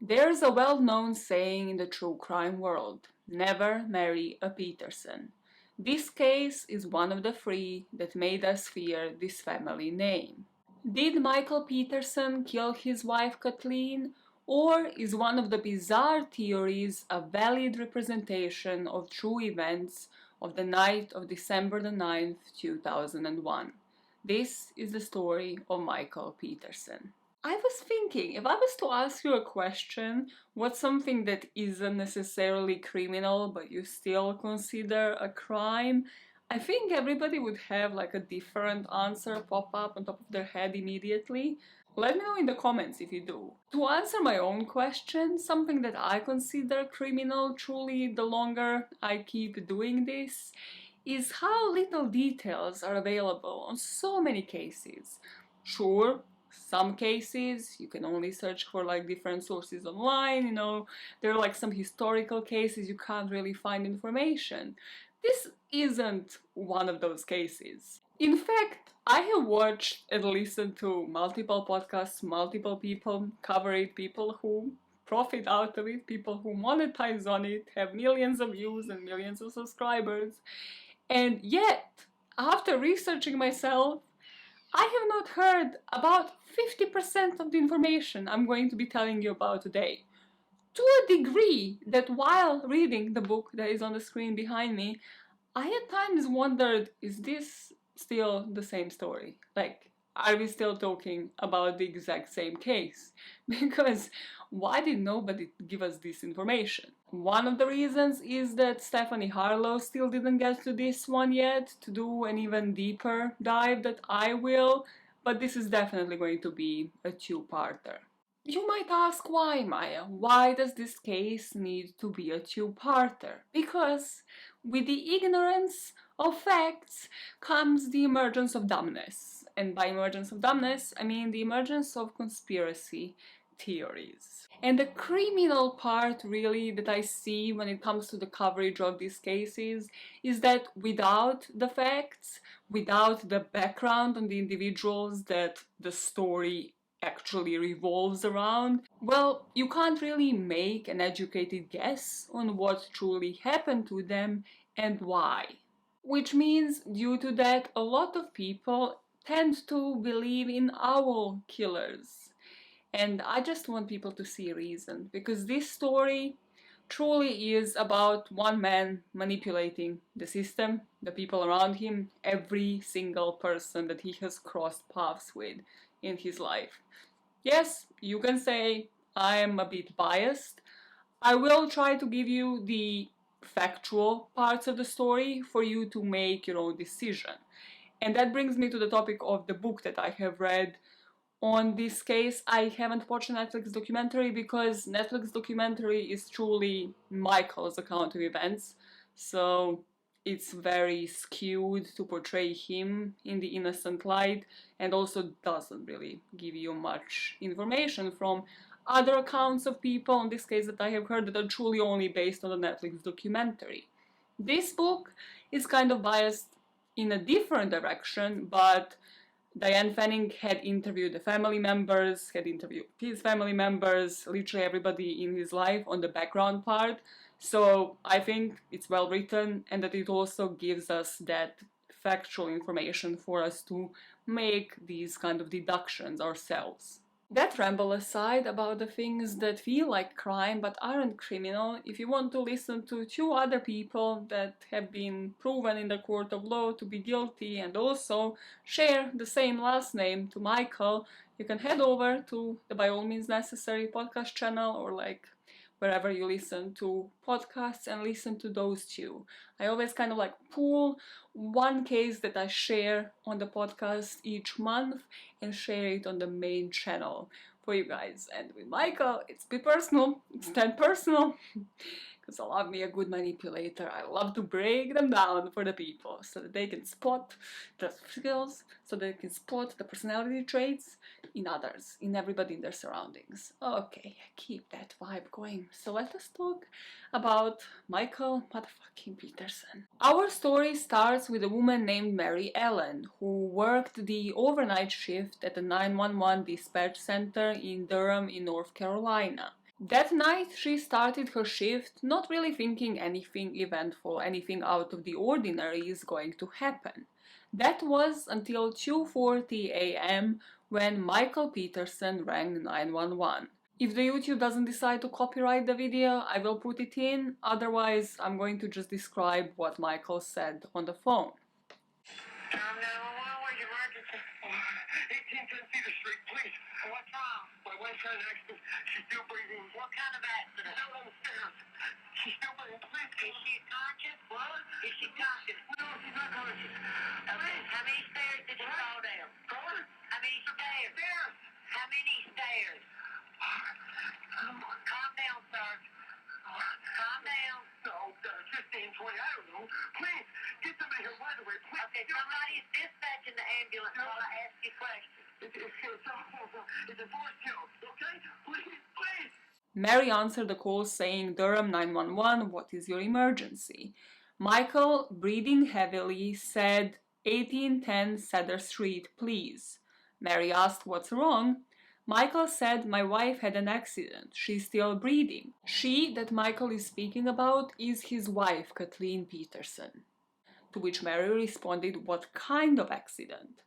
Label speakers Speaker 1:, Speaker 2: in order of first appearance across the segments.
Speaker 1: There's a well-known saying in the true crime world: never marry a Peterson. This case is one of the three that made us fear this family name. Did Michael Peterson kill his wife Kathleen, or is one of the bizarre theories a valid representation of true events of the night of December the 9th, 2001? This is the story of Michael Peterson. I was thinking, if I was to ask you a question, what's something that isn't necessarily criminal but you still consider a crime? I think everybody would have like a different answer pop up on top of their head immediately. Let me know in the comments if you do. To answer my own question, something that I consider criminal truly the longer I keep doing this is how little details are available on so many cases. Sure, some cases you can only search for like different sources online, there are like some historical cases you can't really find information. This isn't one of those cases. In fact, I have watched and listened to multiple podcasts, multiple people cover it, people who profit out of it, people who monetize on it, have millions of views and millions of subscribers, and yet, after researching myself, I have not heard about 50% of the information I'm going to be telling you about today. To a degree that while reading the book that is on the screen behind me, I at times wondered, is this still the same story? Like, are we still talking about the exact same case? Because why did nobody give us this information? One of the reasons is that Stephanie Harlow still didn't get to this one yet to do an even deeper dive that I will, but this is definitely going to be a two-parter. You might ask why, Maya? Why does this case need to be a two-parter? Because with the ignorance of facts comes the emergence of dumbness. And by emergence of dumbness, I mean the emergence of conspiracy theories. And the criminal part, really, that I see when it comes to the coverage of these cases is that without the facts, without the background on the individuals that the story actually revolves around, well, you can't really make an educated guess on what truly happened to them and why. Which means, due to that, a lot of people tend to believe in owl killers. And I just want people to see reason, because this story truly is about one man manipulating the system, the people around him, every single person that he has crossed paths with in his life. Yes, you can say I am a bit biased. I will try to give you the factual parts of the story for you to make your own decision. And that brings me to the topic of the book that I have read on this case. I haven't watched a Netflix documentary because Netflix documentary is truly Michael's account of events, so it's very skewed to portray him in the innocent light, and also doesn't really give you much information from other accounts of people, in this case that I have heard, that are truly only based on the Netflix documentary. This book is kind of biased in a different direction, but Diane Fanning had interviewed the family members, had interviewed his family members, literally everybody in his life on the background part. So I think it's well written, and that it also gives us that factual information for us to make these kind of deductions ourselves. That ramble aside about the things that feel like crime but aren't criminal, if you want to listen to two other people that have been proven in the court of law to be guilty and also share the same last name to Michael, you can head over to the By All Means Necessary podcast channel, or like wherever you listen to podcasts, and listen to those two. I always kind of like pull one case that I share on the podcast each month and share it on the main channel for you guys. And with Michael, it's a bit personal, it's that personal, because I love me a good manipulator. I love to break them down for the people so that they can spot the skills, so they can spot the personality traits in others, in everybody in their surroundings. Okay, keep that vibe going. So let us talk about Michael motherfucking Peterson. Our story starts with a woman named Mary Ellen, who worked the overnight shift at the 911 dispatch center in Durham in North Carolina. That night she started her shift, not really thinking anything eventful, anything out of the ordinary is going to happen. That was until 2:40 a.m. when Michael Peterson rang 911. If the YouTube doesn't decide to copyright the video, I will put it in, otherwise I'm going to just describe what Michael said on the phone.
Speaker 2: 911, where's your emergency? 1810 Cedar Street, please. What's wrong? My wife had an accident. She's still breathing. What kind of accident? Fell on the stairs. She's still breathing. Please. Is she conscious? What? Is she conscious? No, she's not conscious. How many stairs did you fall down? What? How many stairs? Stairs. How many stairs? Calm down, sir. Calm down. No, 15, 20, I don't know. Please, get them in here right away. Please. Okay, somebody's dispatching the ambulance while I ask you questions. It's a force kill, okay? Please.
Speaker 1: Mary answered the call saying, Durham 911, what is your emergency? Michael, breathing heavily, said, 1810 Cedar Street, please. Mary asked, what's wrong? Michael said, my wife had an accident. She's still breathing. She that Michael is speaking about is his wife, Kathleen Peterson. To which Mary responded, what kind of accident?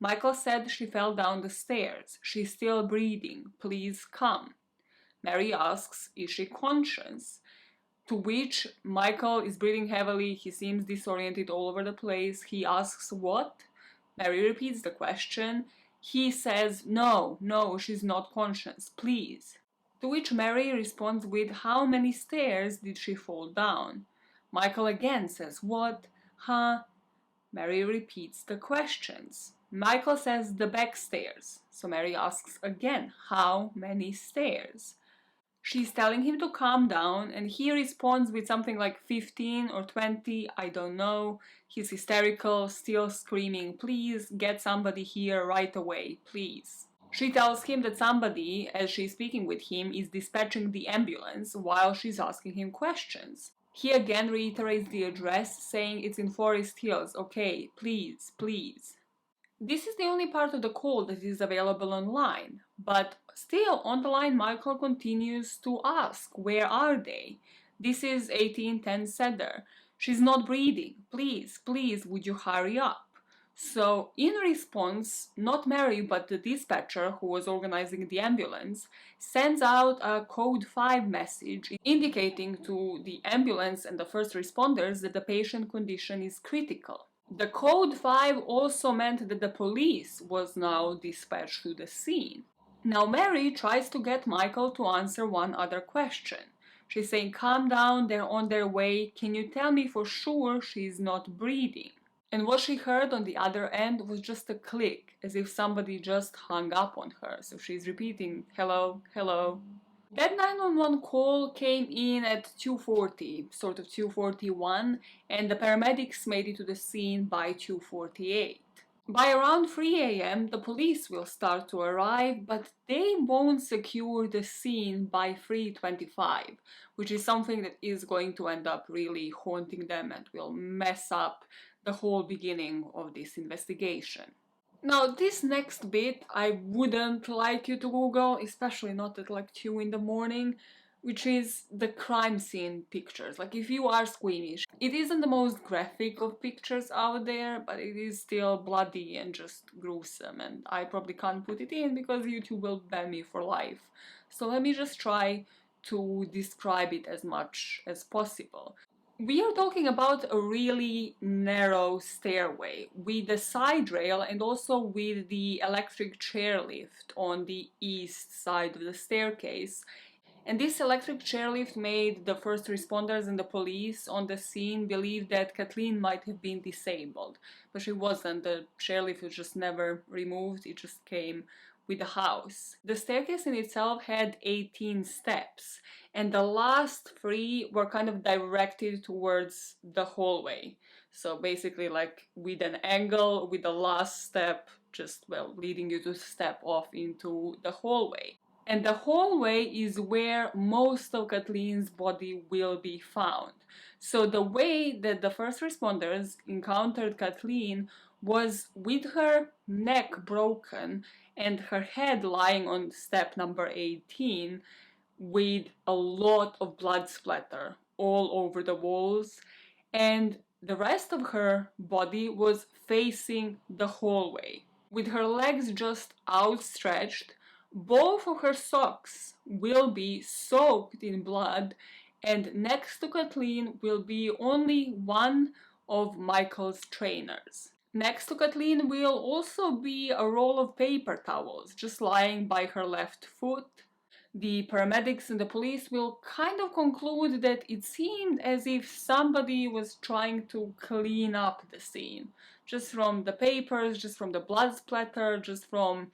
Speaker 1: Michael said she fell down the stairs. She's still breathing. Please come. Mary asks, is she conscious? To which Michael is breathing heavily. He seems disoriented all over the place. He asks, what? Mary repeats the question. He says, no, she's not conscious, please. To which Mary responds with, how many stairs did she fall down? Michael again says, what? Huh? Mary repeats the questions. Michael says the back stairs. So Mary asks again, how many stairs? She's telling him to calm down, and he responds with something like 15 or 20, I don't know. He's hysterical, still screaming, please get somebody here right away, please. She tells him that somebody, as she's speaking with him, is dispatching the ambulance while she's asking him questions. He again reiterates the address, saying it's in Forest Hills, okay, please, please. This is the only part of the call that is available online, but still on the line Michael continues to ask, where are they? This is 1810 Cedar. She's not breathing. Please, please, would you hurry up? So in response, not Mary but the dispatcher who was organizing the ambulance sends out a code 5 message indicating to the ambulance and the first responders that the patient condition is critical. The code 5 also meant that the police was now dispatched to the scene. Now Mary tries to get Michael to answer one other question. She's saying, calm down, they're on their way, can you tell me for sure she's not breathing? And what she heard on the other end was just a click, as if somebody just hung up on her. So she's repeating, hello, hello. That 911 call came in at 2:40, sort of 2:41, and the paramedics made it to the scene by 2:48. By around 3 a.m., the police will start to arrive, but they won't secure the scene by 3:25, which is something that is going to end up really haunting them and will mess up the whole beginning of this investigation. Now, this next bit I wouldn't like you to Google, especially not at like 2 in the morning, which is the crime scene pictures. Like, if you are squeamish, it isn't the most graphic of pictures out there, but it is still bloody and just gruesome, and I probably can't put it in because YouTube will ban me for life. So let me just try to describe it as much as possible. We are talking about a really narrow stairway with a side rail and also with the electric chairlift on the east side of the staircase. And this electric chairlift made the first responders and the police on the scene believe that Kathleen might have been disabled, but she wasn't. The chairlift was just never removed, it just came with the house. The staircase in itself had 18 steps, and the last 3 were kind of directed towards the hallway. So basically like with an angle, with the last step just, well, leading you to step off into the hallway. And the hallway is where most of Kathleen's body will be found. So the way that the first responders encountered Kathleen was with her neck broken and her head lying on step number 18, with a lot of blood splatter all over the walls, and the rest of her body was facing the hallway. With her legs just outstretched, both of her socks will be soaked in blood, and next to Kathleen will be only one of Michael's trainers. Next to Kathleen will also be a roll of paper towels just lying by her left foot. The paramedics and the police will kind of conclude that it seemed as if somebody was trying to clean up the scene. Just from the papers, just from the blood splatter, just from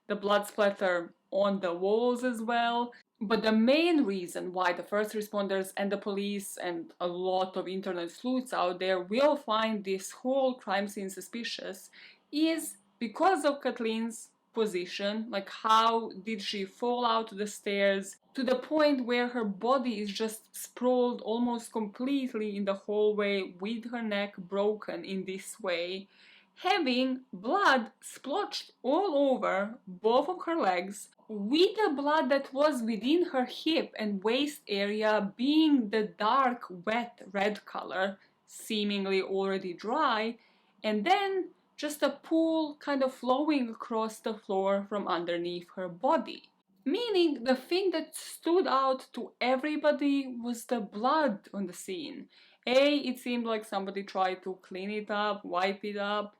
Speaker 1: the blood splatter on the walls as well. But the main reason why the first responders and the police and a lot of internet sleuths out there will find this whole crime scene suspicious is because of Kathleen's position. Like, how did she fall out the stairs to the point where her body is just sprawled almost completely in the hallway with her neck broken in this way, having blood splotched all over both of her legs, with the blood that was within her hip and waist area being the dark, wet red color, seemingly already dry, and then just a pool kind of flowing across the floor from underneath her body. Meaning the thing that stood out to everybody was the blood on the scene. A, it seemed like somebody tried to clean it up, wipe it up.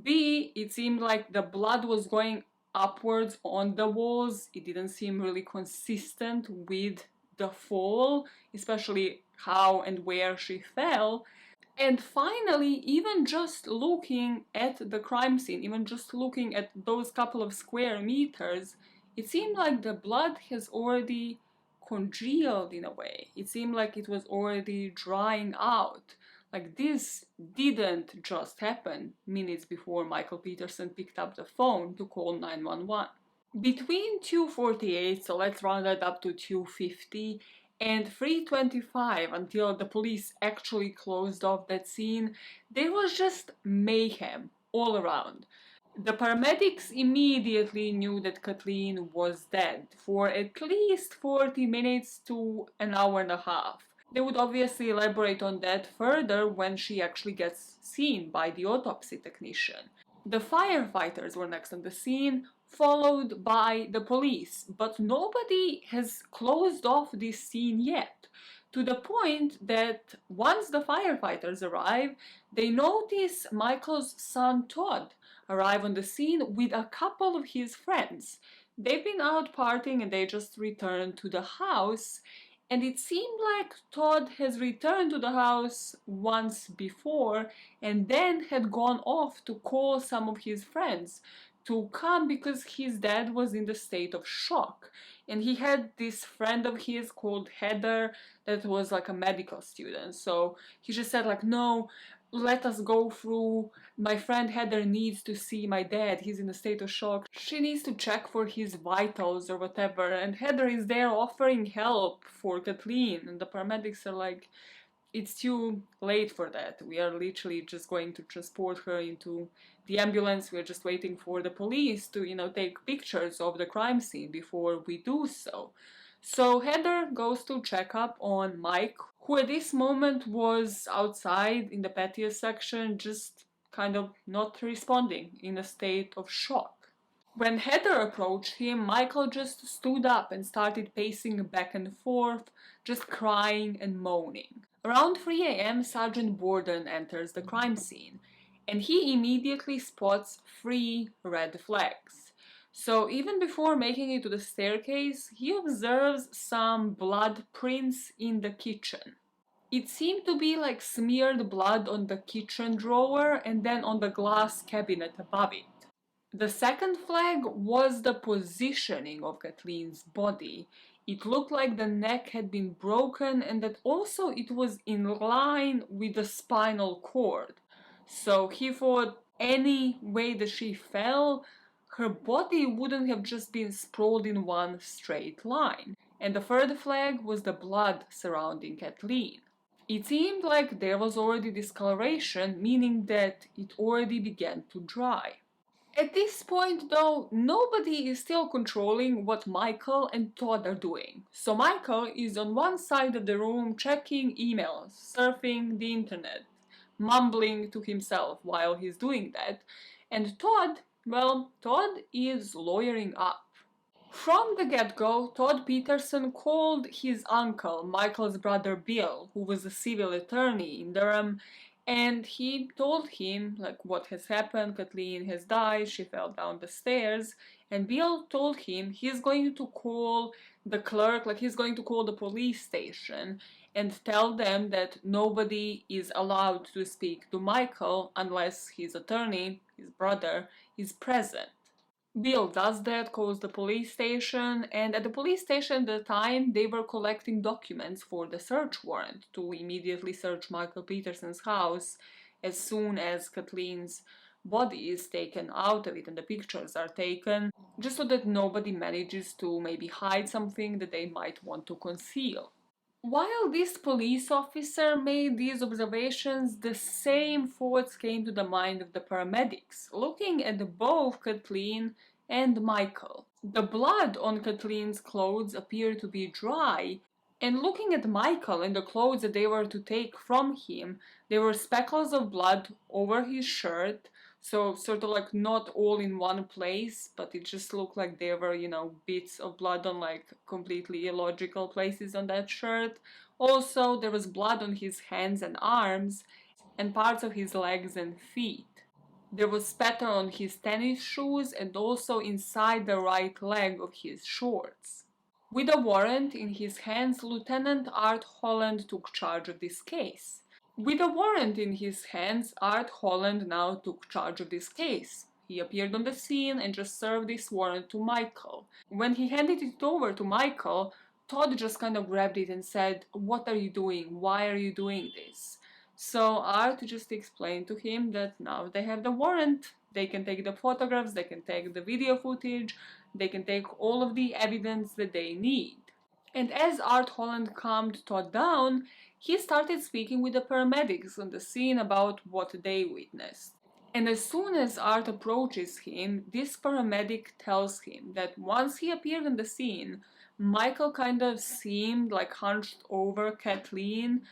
Speaker 1: B, it seemed like the blood was going upwards on the walls. It didn't seem really consistent with the fall, especially how and where she fell. And finally, even just looking at the crime scene, even just looking at those couple of square meters, it seemed like the blood has already congealed in a way. It seemed like it was already drying out. Like, this didn't just happen minutes before Michael Peterson picked up the phone to call 911. Between 2:48, so let's round that up to 2:50, and 3:25, until the police actually closed off that scene, there was just mayhem all around. The paramedics immediately knew that Kathleen was dead for at least 40 minutes to an hour and a half. They would obviously elaborate on that further when she actually gets seen by the autopsy technician. The firefighters were next on the scene, followed by the police, but nobody has closed off this scene yet. To the point that once the firefighters arrive, they notice Michael's son Todd arrive on the scene with a couple of his friends. They've been out partying and they just returned to the house, and it seemed like Todd has returned to the house once before and then had gone off to call some of his friends to come because his dad was in the state of shock. And he had this friend of his called Heather that was like a medical student. So he just said like, no, let us go through. My friend Heather needs to see my dad. He's in a state of shock. She needs to check for his vitals or whatever. And Heather is there offering help for Kathleen. And the paramedics are like, it's too late for that. We are literally just going to transport her into the ambulance. We're just waiting for the police to, take pictures of the crime scene before we do so. So Heather goes to check up on Mike, who at this moment was outside in the patio section, just kind of not responding, in a state of shock. When Heather approached him, Michael just stood up and started pacing back and forth, just crying and moaning. Around 3 a.m., Sergeant Borden enters the crime scene, and he immediately spots 3 red flags. So even before making it to the staircase, he observes some blood prints in the kitchen. It seemed to be like smeared blood on the kitchen drawer and then on the glass cabinet above it. The second flag was the positioning of Kathleen's body. It looked like the neck had been broken and that also it was in line with the spinal cord. So he thought any way that she fell, her body wouldn't have just been sprawled in one straight line. And the third flag was the blood surrounding Kathleen. It seemed like there was already discoloration, meaning that it already began to dry. At this point, though, nobody is still controlling what Michael and Todd are doing. So Michael is on one side of the room checking emails, surfing the internet, mumbling to himself while he's doing that, and Todd, well, Todd is lawyering up. From the get-go, Todd Peterson called his uncle, Michael's brother Bill, who was a civil attorney in Durham, and he told him like what has happened. Kathleen has died, she fell down the stairs, and Bill told him he's going to call the clerk, like he's going to call the police station and tell them that nobody is allowed to speak to Michael unless his attorney, his brother, is present. Bill does that, calls the police station, and at the police station at the time they were collecting documents for the search warrant to immediately search Michael Peterson's house as soon as Kathleen's body is taken out of it and the pictures are taken, just so that nobody manages to maybe hide something that they might want to conceal. While this police officer made these observations, the same thoughts came to the mind of the paramedics, looking at both Kathleen and Michael. The blood on Kathleen's clothes appeared to be dry, and looking at Michael and the clothes that they were to take from him, there were speckles of blood over his shirt, so sort of like not all in one place, but it just looked like there were, bits of blood on like completely illogical places on that shirt. Also, there was blood on his hands and arms and parts of his legs and feet. There was spatter on his tennis shoes and also inside the right leg of his shorts. With a warrant in his hands, Lieutenant Art Holland took charge of this case. With a warrant in his hands, Art Holland now took charge of this case. He appeared on the scene and just served this warrant to Michael. When he handed it over to Michael, Todd just kind of grabbed it and said, "What are you doing? Why are you doing this?" So Art just explained to him that now they have the warrant. They can take the photographs, they can take the video footage, they can take all of the evidence that they need. And as Art Holland calmed Todd down, he started speaking with the paramedics on the scene about what they witnessed. And as soon as Art approaches him, this paramedic tells him that once he appeared on the scene, Michael kind of seemed like hunched over Kathleen,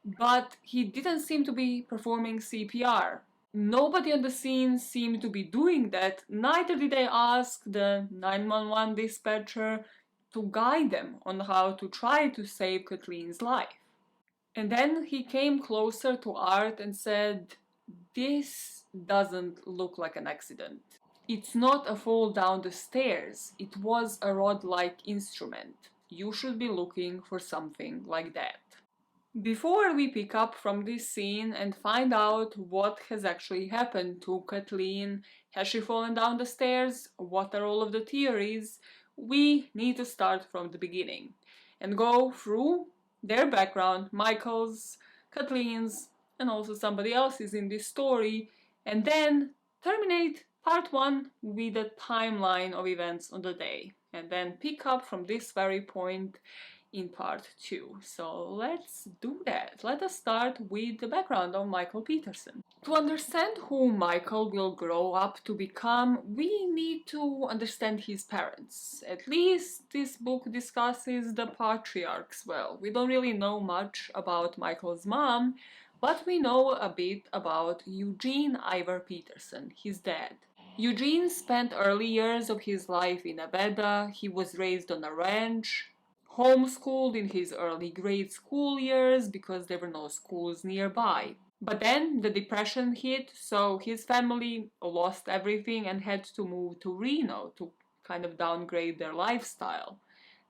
Speaker 1: but he didn't seem to be performing CPR. Nobody on the scene seemed to be doing that, neither did they ask the 911 dispatcher to guide them on how to try to save Kathleen's life. And then he came closer to Art and said, "This doesn't look like an accident. It's not a fall down the stairs, it was a rod-like instrument. You should be looking for something like that." Before we pick up from this scene and find out what has actually happened to Kathleen, has she fallen down the stairs, what are all of the theories, we need to start from the beginning and go through their background, Michael's, Kathleen's, and also somebody else's in this story, and then terminate part 1 with a timeline of events on the day, and then pick up from this very point in part 2. So let's do that. Let us start with the background of Michael Peterson. To understand who Michael will grow up to become, we need to understand his parents. At least this book discusses the patriarchs well. We don't really know much about Michael's mom, but we know a bit about Eugene Ivor Peterson, his dad. Eugene spent early years of his life in Nevada. He was raised on a ranch, homeschooled in his early grade school years because there were no schools nearby. But then the depression hit, so his family lost everything and had to move to Reno to kind of downgrade their lifestyle.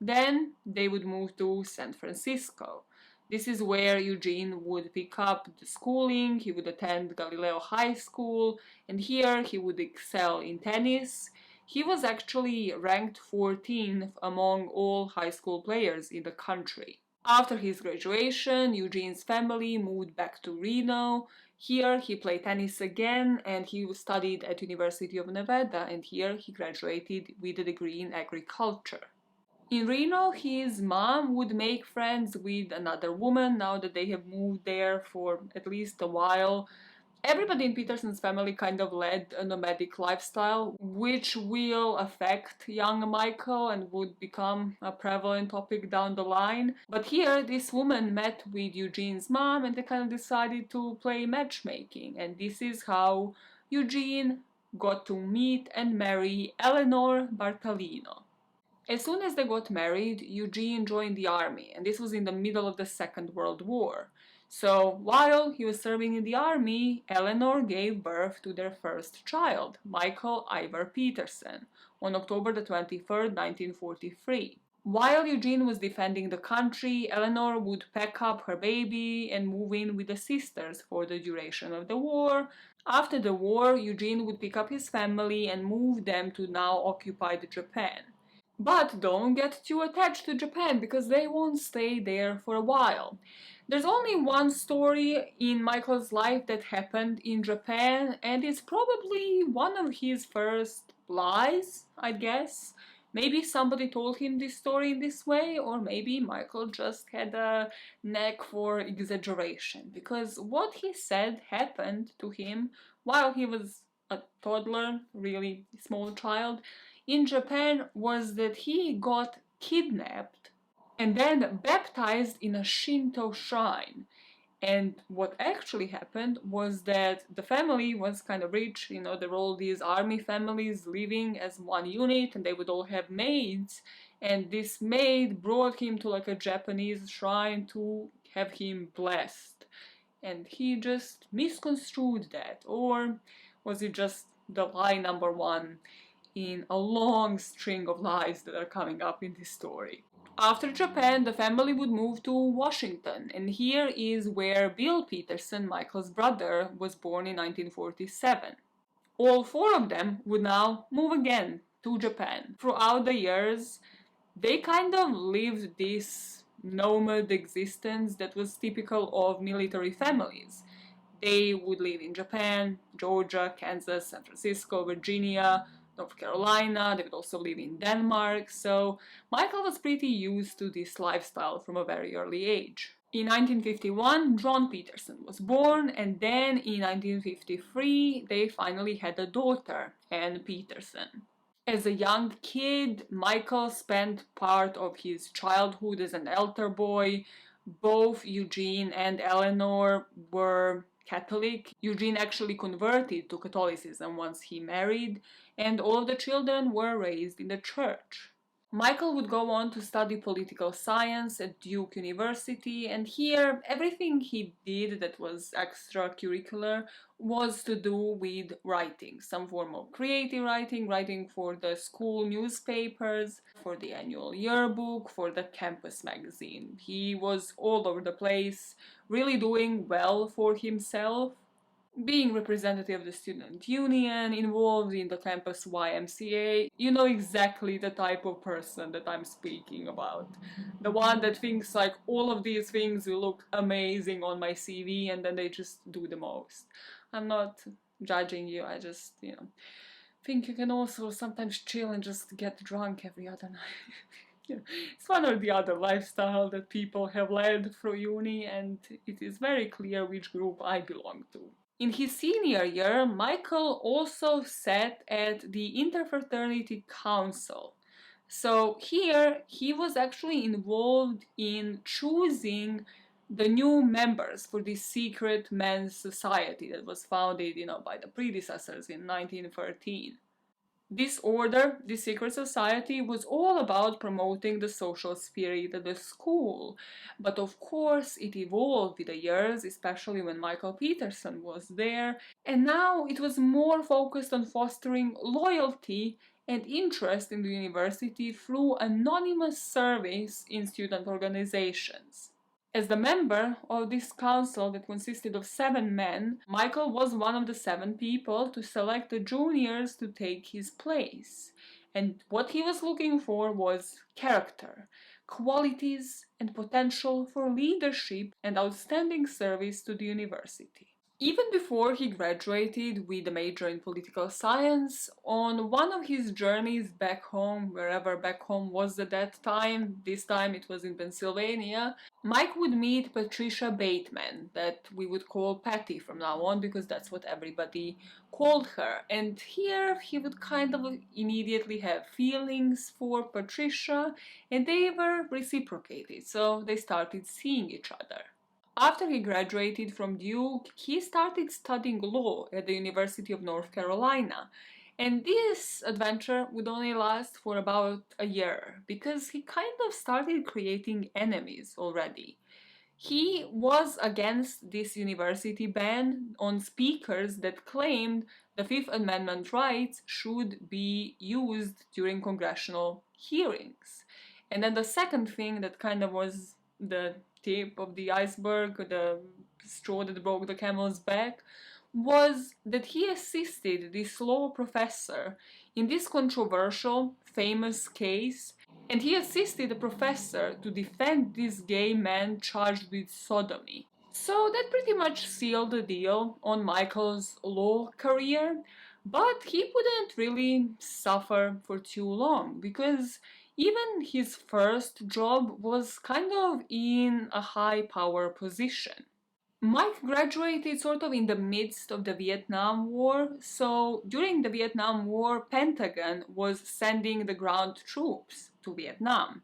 Speaker 1: Then they would move to San Francisco. This is where Eugene would pick up the schooling. He would attend Galileo High School, and here he would excel in tennis. He was actually ranked 14th among all high school players in the country. After his graduation, Eugene's family moved back to Reno. Here he played tennis again, and he studied at University of Nevada, and here he graduated with a degree in agriculture. In Reno, his mom would make friends with another woman now that they have moved there for at least a while. Everybody in Peterson's family kind of led a nomadic lifestyle, which will affect young Michael and would become a prevalent topic down the line. But here, this woman met with Eugene's mom and they kind of decided to play matchmaking. And this is how Eugene got to meet and marry Eleanor Bartalino. As soon as they got married, Eugene joined the army, and this was in the middle of the Second World War. So, while he was serving in the army, Eleanor gave birth to their first child, Michael Ivar Peterson, on October the 23rd, 1943. While Eugene was defending the country, Eleanor would pack up her baby and move in with the sisters for the duration of the war. After the war, Eugene would pick up his family and move them to now occupied Japan. But don't get too attached to Japan because they won't stay there for a while. There's only one story in Michael's life that happened in Japan, and it's probably one of his first lies, I guess. Maybe somebody told him this story in this way, or maybe Michael just had a knack for exaggeration, because what he said happened to him while he was a toddler, really small child, in Japan was that he got kidnapped and then baptized in a Shinto shrine. And what actually happened was that the family was kind of rich, there were all these army families living as one unit and they would all have maids. And this maid brought him to like a Japanese shrine to have him blessed. And he just misconstrued that. Or was it just the lie number one in a long string of lies that are coming up in this story? After Japan, the family would move to Washington, and here is where Bill Peterson, Michael's brother, was born in 1947. All four of them would now move again to Japan. Throughout the years, they kind of lived this nomad existence that was typical of military families. They would live in Japan, Georgia, Kansas, San Francisco, Virginia, North Carolina. They would also live in Denmark. So Michael was pretty used to this lifestyle from a very early age. In 1951, John Peterson was born, and then in 1953, they finally had a daughter, Anne Peterson. As a young kid, Michael spent part of his childhood as an altar boy. Both Eugene and Eleanor were Catholic. Eugene actually converted to Catholicism once he married, and all of the children were raised in the church. Michael would go on to study political science at Duke University, and here everything he did that was extracurricular was to do with writing, some form of creative writing, writing for the school newspapers, for the annual yearbook, for the campus magazine. He was all over the place, really doing well for himself, being representative of the student union, involved in the campus YMCA. You know exactly the type of person that I'm speaking about. The one that thinks like all of these things will look amazing on my CV and then they just do the most. I'm not judging you, I just, think you can also sometimes chill and just get drunk every other night. It's one or the other lifestyle that people have led through uni, and it is very clear which group I belong to. In his senior year, Michael also sat at the Interfraternity Council. So here he was actually involved in choosing the new members for this secret men's society that was founded, by the predecessors in 1913. This order, this secret society, was all about promoting the social spirit at the school. But of course, it evolved with the years, especially when Michael Peterson was there, and now it was more focused on fostering loyalty and interest in the university through anonymous service in student organizations. As the member of this council that consisted of 7 men, Michael was one of the 7 people to select the juniors to take his place. And what he was looking for was character, qualities, and potential for leadership and outstanding service to the university. Even before he graduated with a major in political science, on one of his journeys back home, wherever back home was at that time, this time it was in Pennsylvania, Mike would meet Patricia Bateman, that we would call Patty from now on because that's what everybody called her. And here he would kind of immediately have feelings for Patricia, and they were reciprocated, so they started seeing each other. After he graduated from Duke, he started studying law at the University of North Carolina. And this adventure would only last for about a year because he kind of started creating enemies already. He was against this university ban on speakers that claimed the Fifth Amendment rights should be used during congressional hearings. And then the second thing that kind of was the tip of the iceberg, the straw that broke the camel's back, was that he assisted this law professor in this controversial, famous case, and he assisted the professor to defend this gay man charged with sodomy. So that pretty much sealed the deal on Michael's law career, but he wouldn't really suffer for too long because even his first job was kind of in a high power position. Mike graduated sort of in the midst of the Vietnam War, so during the Vietnam War, Pentagon was sending the ground troops to Vietnam.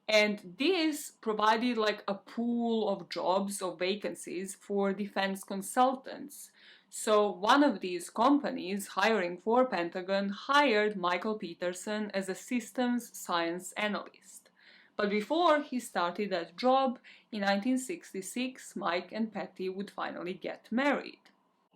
Speaker 1: And this provided like a pool of jobs or vacancies for defense consultants. So one of these companies hiring for Pentagon hired Michael Peterson as a systems science analyst. But before he started that job, in 1966, Mike and Patty would finally get married.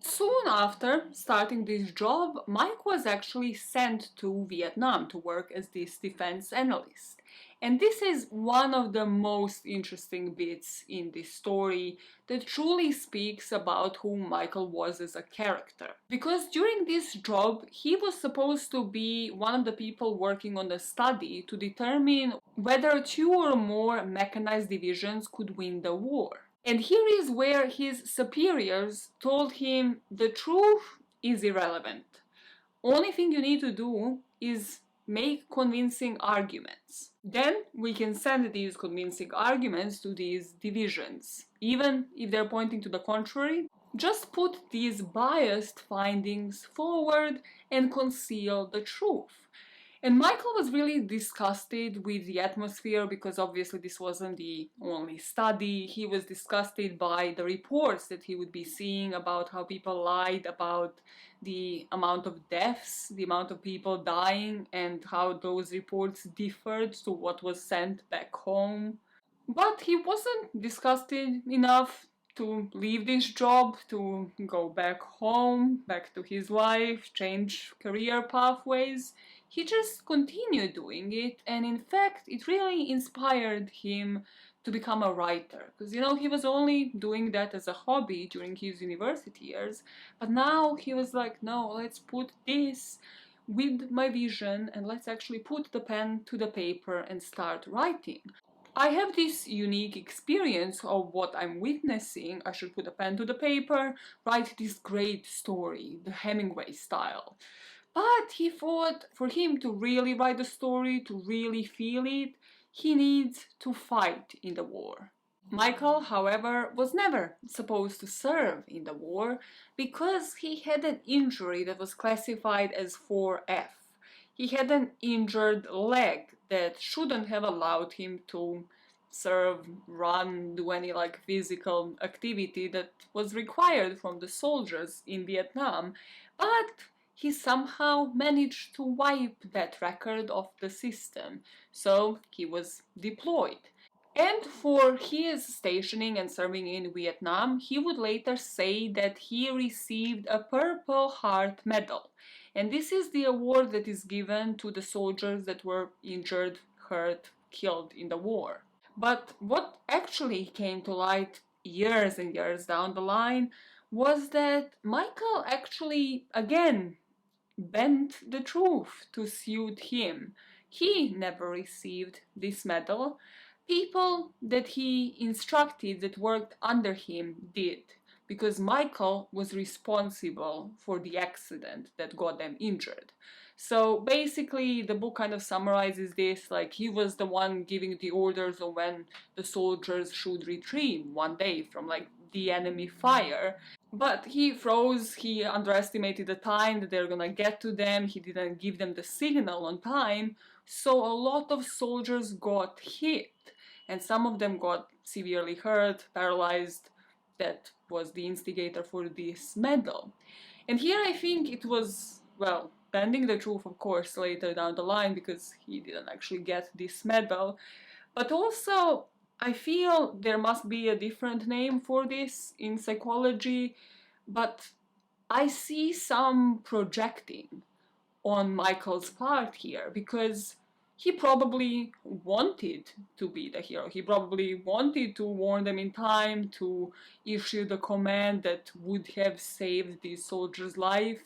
Speaker 1: Soon after starting this job, Mike was actually sent to Vietnam to work as this defense analyst. And this is one of the most interesting bits in this story that truly speaks about who Michael was as a character. Because during this job, he was supposed to be one of the people working on the study to determine whether two or more mechanized divisions could win the war. And here is where his superiors told him the truth is irrelevant. Only thing you need to do is make convincing arguments. Then we can send these convincing arguments to these divisions. Even if they're pointing to the contrary, just put these biased findings forward and conceal the truth. And Michael was really disgusted with the atmosphere because obviously this wasn't the only study. He was disgusted by the reports that he would be seeing about how people lied about the amount of deaths, the amount of people dying, and how those reports differed to what was sent back home. But he wasn't disgusted enough to leave this job, to go back home, back to his wife, change career pathways. He just continued doing it, and in fact, it really inspired him to become a writer. Because, he was only doing that as a hobby during his university years, but now he was like, no, let's put this with my vision and let's actually put the pen to the paper and start writing. I have this unique experience of what I'm witnessing. I should put a pen to the paper, write this great story, the Hemingway style. But he thought for him to really write the story, to really feel it, he needs to fight in the war. Michael, however, was never supposed to serve in the war because he had an injury that was classified as 4F. He had an injured leg that shouldn't have allowed him to serve, run, do any physical activity that was required from the soldiers in Vietnam, but he somehow managed to wipe that record off the system, so he was deployed. And for his stationing and serving in Vietnam, he would later say that he received a Purple Heart Medal. And this is the award that is given to the soldiers that were injured, hurt, killed in the war. But what actually came to light years and years down the line was that Michael actually, again, bent the truth to suit him. He never received this medal. People that he instructed that worked under him did. because Michael was responsible for the accident that got them injured. So basically, the book kind of summarizes this like he was the one giving the orders on when the soldiers should retrieve one day from like the enemy fire. But he froze, he underestimated the time that they're gonna get to them, he didn't give them the signal on time, so a lot of soldiers got hit, and some of them got severely hurt, paralyzed. That was the instigator for this medal. And here I think it was, well, pending the truth, of course, later down the line, because he didn't actually get this medal, but also I feel there must be a different name for this in psychology, but I see some projecting on Michael's part here because he probably wanted to be the hero. He probably wanted to warn them in time, to issue the command that would have saved the soldier's life,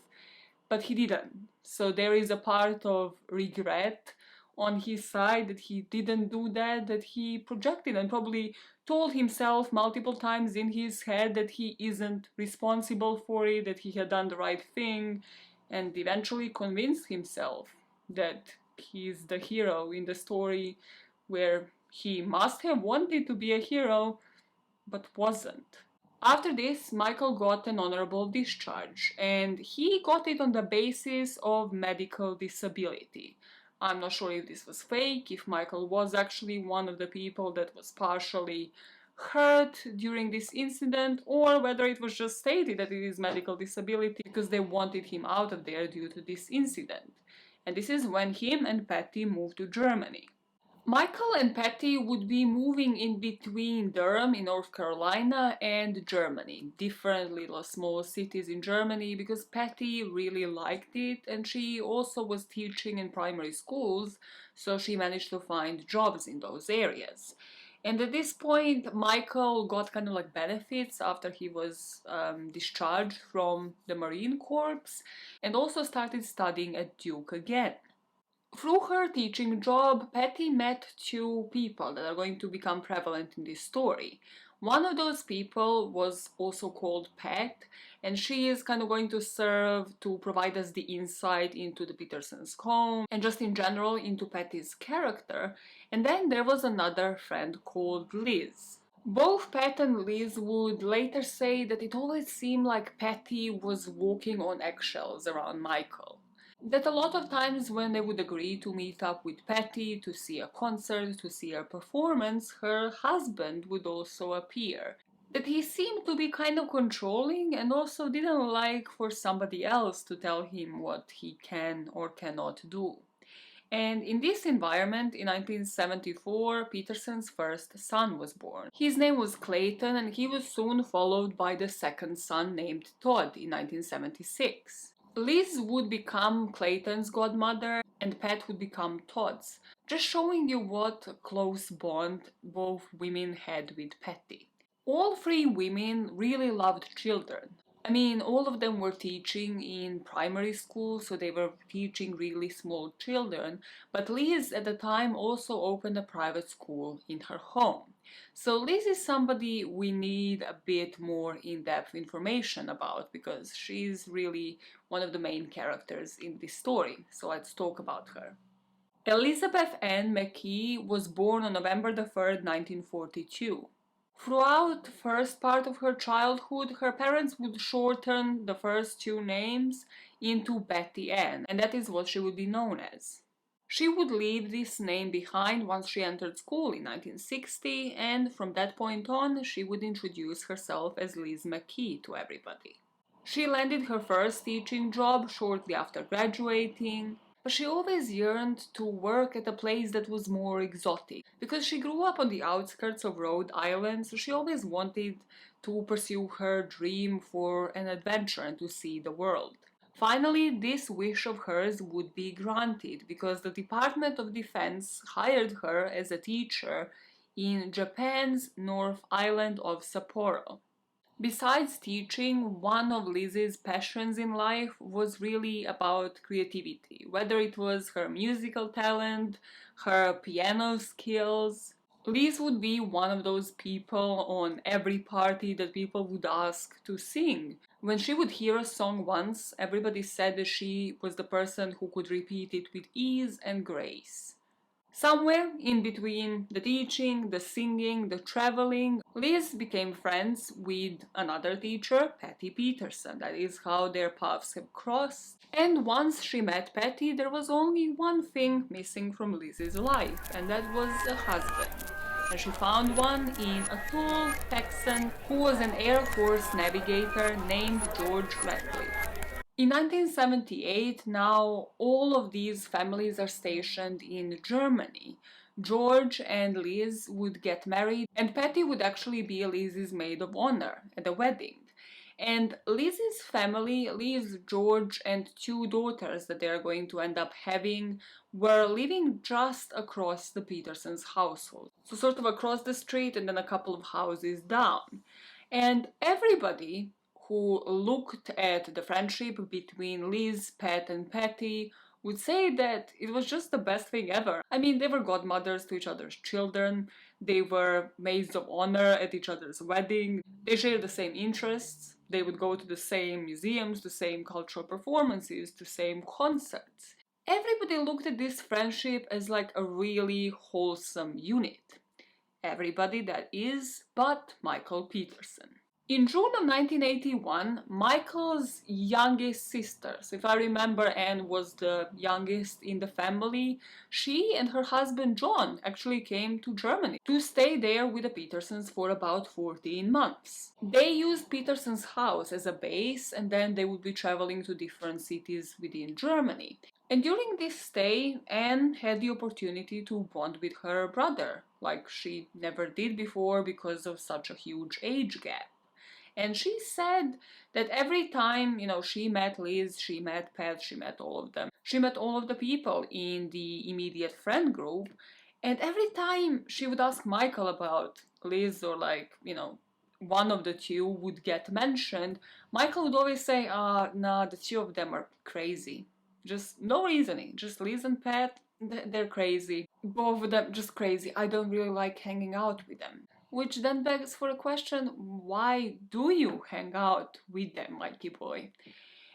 Speaker 1: but he didn't. So there is a part of regret on his side that he didn't do that, that he projected and probably told himself multiple times in his head that he isn't responsible for it, that he had done the right thing, and eventually convinced himself that he's the hero in the story where he must have wanted to be a hero but wasn't. After this, Michael got an honorable discharge, and he got it on the basis of medical disability. I'm not sure if this was fake, if Michael was actually one of the people that was partially hurt during this incident, or whether it was just stated that it is medical disability because they wanted him out of there due to this incident. And this is when him and Patty moved to Germany. Michael and Patty would be moving in between Durham in North Carolina and Germany, different little small cities in Germany, because Patty really liked it and she also was teaching in primary schools, so she managed to find jobs in those areas. And at this point, Michael got kind of like benefits after he was discharged from the Marine Corps and also started studying at Duke again. Through her teaching job, Patty met two people that are going to become prevalent in this story. One of those people was also called Pat, and she is kind of going to serve to provide us the insight into the Petersons' home and just in general into Patty's character. And then there was another friend called Liz. Both Pat and Liz would later say that it always seemed like Patty was walking on eggshells around Michael. That a lot of times when they would agree to meet up with Patty to see a concert, to see a performance, her husband would also appear. That he seemed to be kind of controlling and also didn't like for somebody else to tell him what he can or cannot do. And in this environment, in 1974, Peterson's first son was born. His name was Clayton, and he was soon followed by the second son named Todd in 1976. Liz would become Clayton's godmother, and Pat would become Todd's, just showing you what a close bond both women had with Patty. All three women really loved children. I mean, all of them were teaching in primary school, so they were teaching really small children, but Liz at the time also opened a private school in her home. So Liz is somebody we need a bit more in-depth information about because she's really one of the main characters in this story, so let's talk about her. Elizabeth Ann McKee was born on November the 3rd, 1942. Throughout the first part of her childhood, her parents would shorten the first two names into Betty Ann, and that is what she would be known as. She would leave this name behind once she entered school in 1960, and from that point on, she would introduce herself as Liz McKee to everybody. She landed her first teaching job shortly after graduating, but she always yearned to work at a place that was more exotic. Because she grew up on the outskirts of Rhode Island, so she always wanted to pursue her dream for an adventure and to see the world. Finally, this wish of hers would be granted because the Department of Defense hired her as a teacher in Japan's North Island of Sapporo. Besides teaching, one of Liz's passions in life was really about creativity, whether it was her musical talent, her piano skills. Liz would be one of those people on every party that people would ask to sing. When she would hear a song once, everybody said that she was the person who could repeat it with ease and grace. Somewhere in between the teaching, the singing, the traveling, Liz became friends with another teacher, Patty Peterson. That is how their paths have crossed. And once she met Patty, there was only one thing missing from Liz's life, and that was a husband. And she found one in a tall Texan who was an Air Force navigator named George Ratcliffe. In 1978, now all of these families are stationed in Germany. George and Liz would get married, and Patty would actually be Liz's maid of honor at the wedding. And Liz's family, Liz, George, and two daughters that they are going to end up having, were living just across the Petersons' household. So, sort of across the street and then a couple of houses down. And everybody who looked at the friendship between Liz, Pat, and Patty would say that it was just the best thing ever. I mean, they were godmothers to each other's children, they were maids of honor at each other's wedding, they shared the same interests, they would go to the same museums, the same cultural performances, the same concerts. Everybody looked at this friendship as like a really wholesome unit. Everybody, that is, but Michael Peterson. In June of 1981, Michael's youngest sister, so if I remember, Anne was the youngest in the family, she and her husband John actually came to Germany to stay there with the Petersons for about 14 months. They used Peterson's house as a base, and then they would be traveling to different cities within Germany. And during this stay, Anne had the opportunity to bond with her brother, like she never did before because of such a huge age gap. And she said that every time, she met Liz, she met Pat, she met all of them. She met all of the people in the immediate friend group. And every time she would ask Michael about Liz or one of the two would get mentioned, Michael would always say, nah, the two of them are crazy. Just no reasoning. Just Liz and Pat, they're crazy. Both of them just crazy. I don't really like hanging out with them. Which then begs for a question, why do you hang out with them, Mikey boy?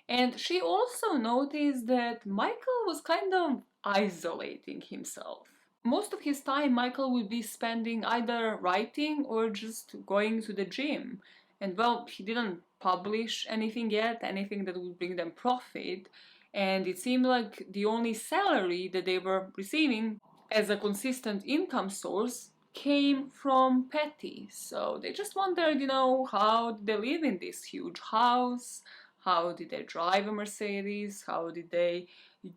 Speaker 1: And she also noticed that Michael was kind of isolating himself. Most of his time, Michael would be spending either writing or just going to the gym. And well, he didn't publish anything yet, anything that would bring them profit. And it seemed like the only salary that they were receiving as a consistent income source came from Patty. So they just wondered, how did they live in this huge house? How did they drive a Mercedes? How did they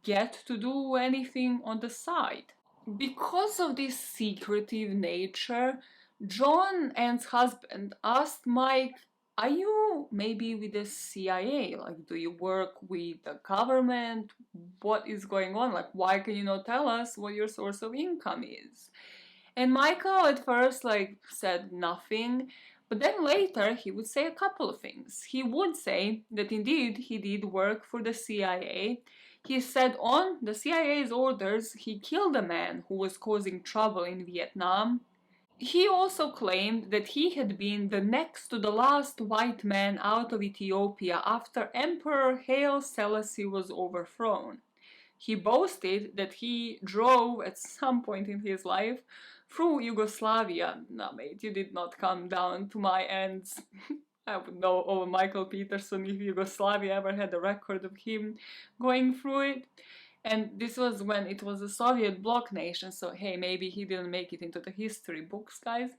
Speaker 1: get to do anything on the side? Because of this secretive nature, John and his husband asked Mike, are you maybe with the CIA? Like, do you work with the government? What is going on? Like, why can you not tell us what your source of income is? And Michael at first said nothing, but then later he would say a couple of things. He would say that indeed he did work for the CIA. He said on the CIA's orders he killed a man who was causing trouble in Vietnam. He also claimed that he had been the next to the last white man out of Ethiopia after Emperor Haile Selassie was overthrown. He boasted that he drove at some point in his life through Yugoslavia. No, mate, you did not come down to my ends. I would know over Michael Peterson if Yugoslavia ever had a record of him going through it. And this was when it was a Soviet bloc nation, so hey, maybe he didn't make it into the history books, guys.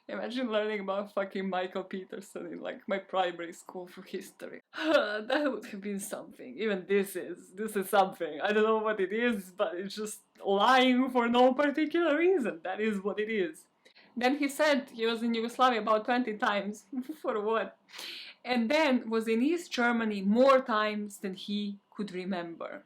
Speaker 1: Imagine learning about fucking Michael Peterson in my primary school for history. That would have been something. Even this is something. I don't know what it is, but it's just lying for no particular reason. That is what it is. Then he said he was in Yugoslavia about 20 times. For what? And then was in East Germany more times than he could remember.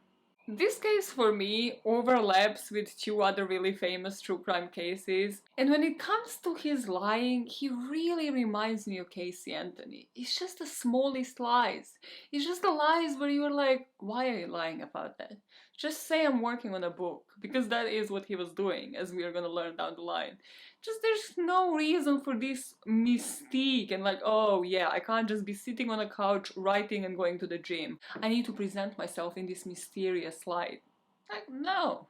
Speaker 1: This case for me overlaps with two other really famous true crime cases, and when it comes to his lying, he really reminds me of Casey Anthony. It's just the smallest lies. It's just the lies where you're like, why are you lying about that? Just say I'm working on a book, because that is what he was doing, as we are gonna learn down the line. Just there's no reason for this mystique and like, oh yeah, I can't just be sitting on a couch writing and going to the gym. I need to present myself in this mysterious light. Like, no.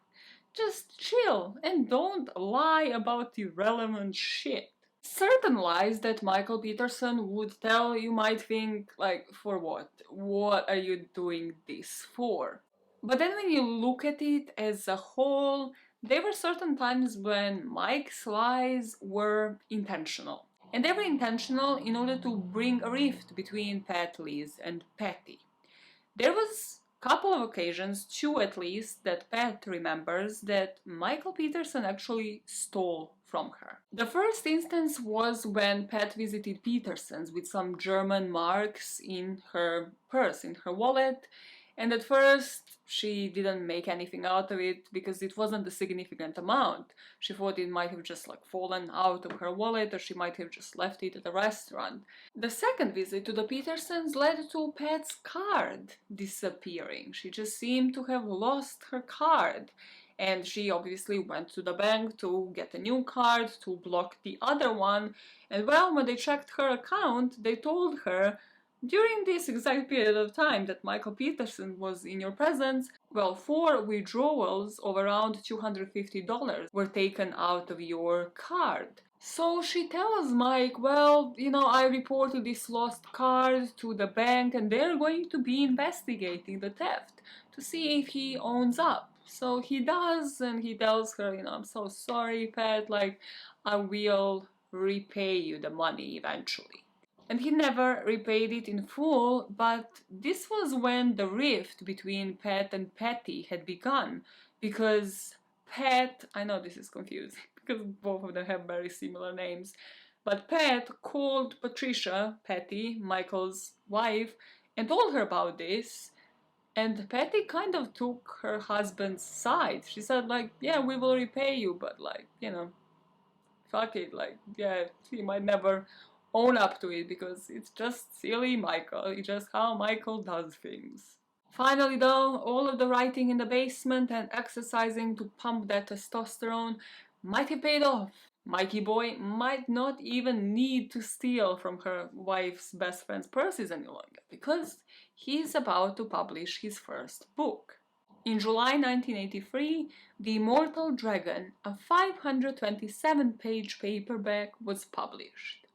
Speaker 1: Just chill and don't lie about irrelevant shit. Certain lies that Michael Peterson would tell you might think, like, for what? What are you doing this for? But then when you look at it as a whole, there were certain times when Mike's lies were intentional. And they were intentional in order to bring a rift between Pat, Liz, and Patty. There was a couple of occasions, two at least, that Pat remembers that Michael Peterson actually stole from her. The first instance was when Pat visited Peterson's with some German marks in her purse, in her wallet, and at first she didn't make anything out of it because it wasn't a significant amount. She thought it might have just like fallen out of her wallet, or she might have just left it at a restaurant. The second visit to the Petersons led to Pat's card disappearing. She just seemed to have lost her card. And she obviously went to the bank to get a new card to block the other one. And well, when they checked her account, they told her, during this exact period of time that Michael Peterson was in your presence, well, 4 withdrawals of around $250 were taken out of your card. So she tells Mike, well, I reported this lost card to the bank and they're going to be investigating the theft to see if he owns up. So he does, and he tells her, I'm so sorry, Pat, like, I will repay you the money eventually. And he never repaid it in full, but this was when the rift between Pat and Patty had begun, because Pat, I know this is confusing, because both of them have very similar names, but Pat called Patricia, Patty, Michael's wife, and told her about this, and Patty kind of took her husband's side. She said, like, yeah, we will repay you, but, like, fuck it, like, yeah, he might never own up to it because it's just silly Michael. It's just how Michael does things. Finally, though, all of the writing in the basement and exercising to pump that testosterone might have paid off. Mikey boy might not even need to steal from her wife's best friend's purses any longer because he's about to publish his first book. In July 1983, The Immortal Dragon, a 527-page paperback, was published.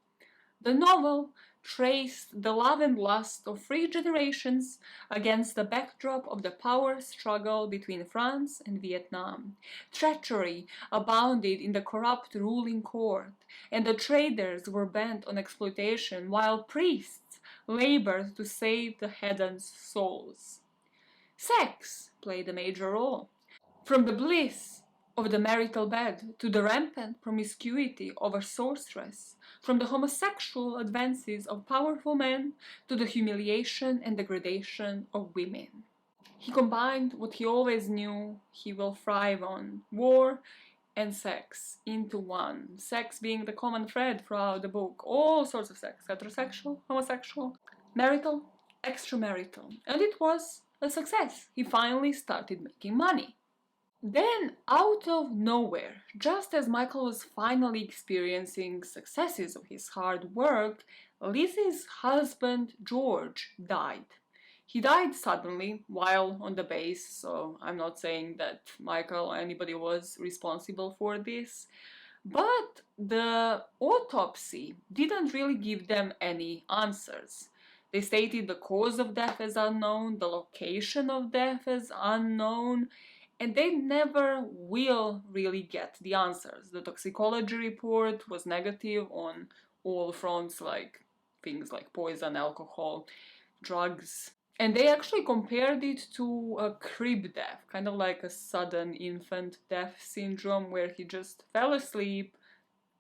Speaker 1: The novel traced the love and lust of 3 generations against the backdrop of the power struggle between France and Vietnam. Treachery abounded in the corrupt ruling court, and the traders were bent on exploitation while priests labored to save the heathen's souls. Sex played a major role. From the bliss of the marital bed to the rampant promiscuity of a sorceress, from the homosexual advances of powerful men to the humiliation and degradation of women. He combined what he always knew he will thrive on, war and sex, into one. Sex being the common thread throughout the book. All sorts of sex. Heterosexual, homosexual, marital, extramarital. And it was a success. He finally started making money. Then, out of nowhere, just as Michael was finally experiencing successes of his hard work, Lizzie's husband, George, died. He died suddenly while on the base, so I'm not saying that Michael or anybody was responsible for this. But the autopsy didn't really give them any answers. They stated the cause of death as unknown, the location of death as unknown, and they never will really get the answers. The toxicology report was negative on all fronts, like things like poison, alcohol, drugs. And they actually compared it to a crib death, kind of like a sudden infant death syndrome where he just fell asleep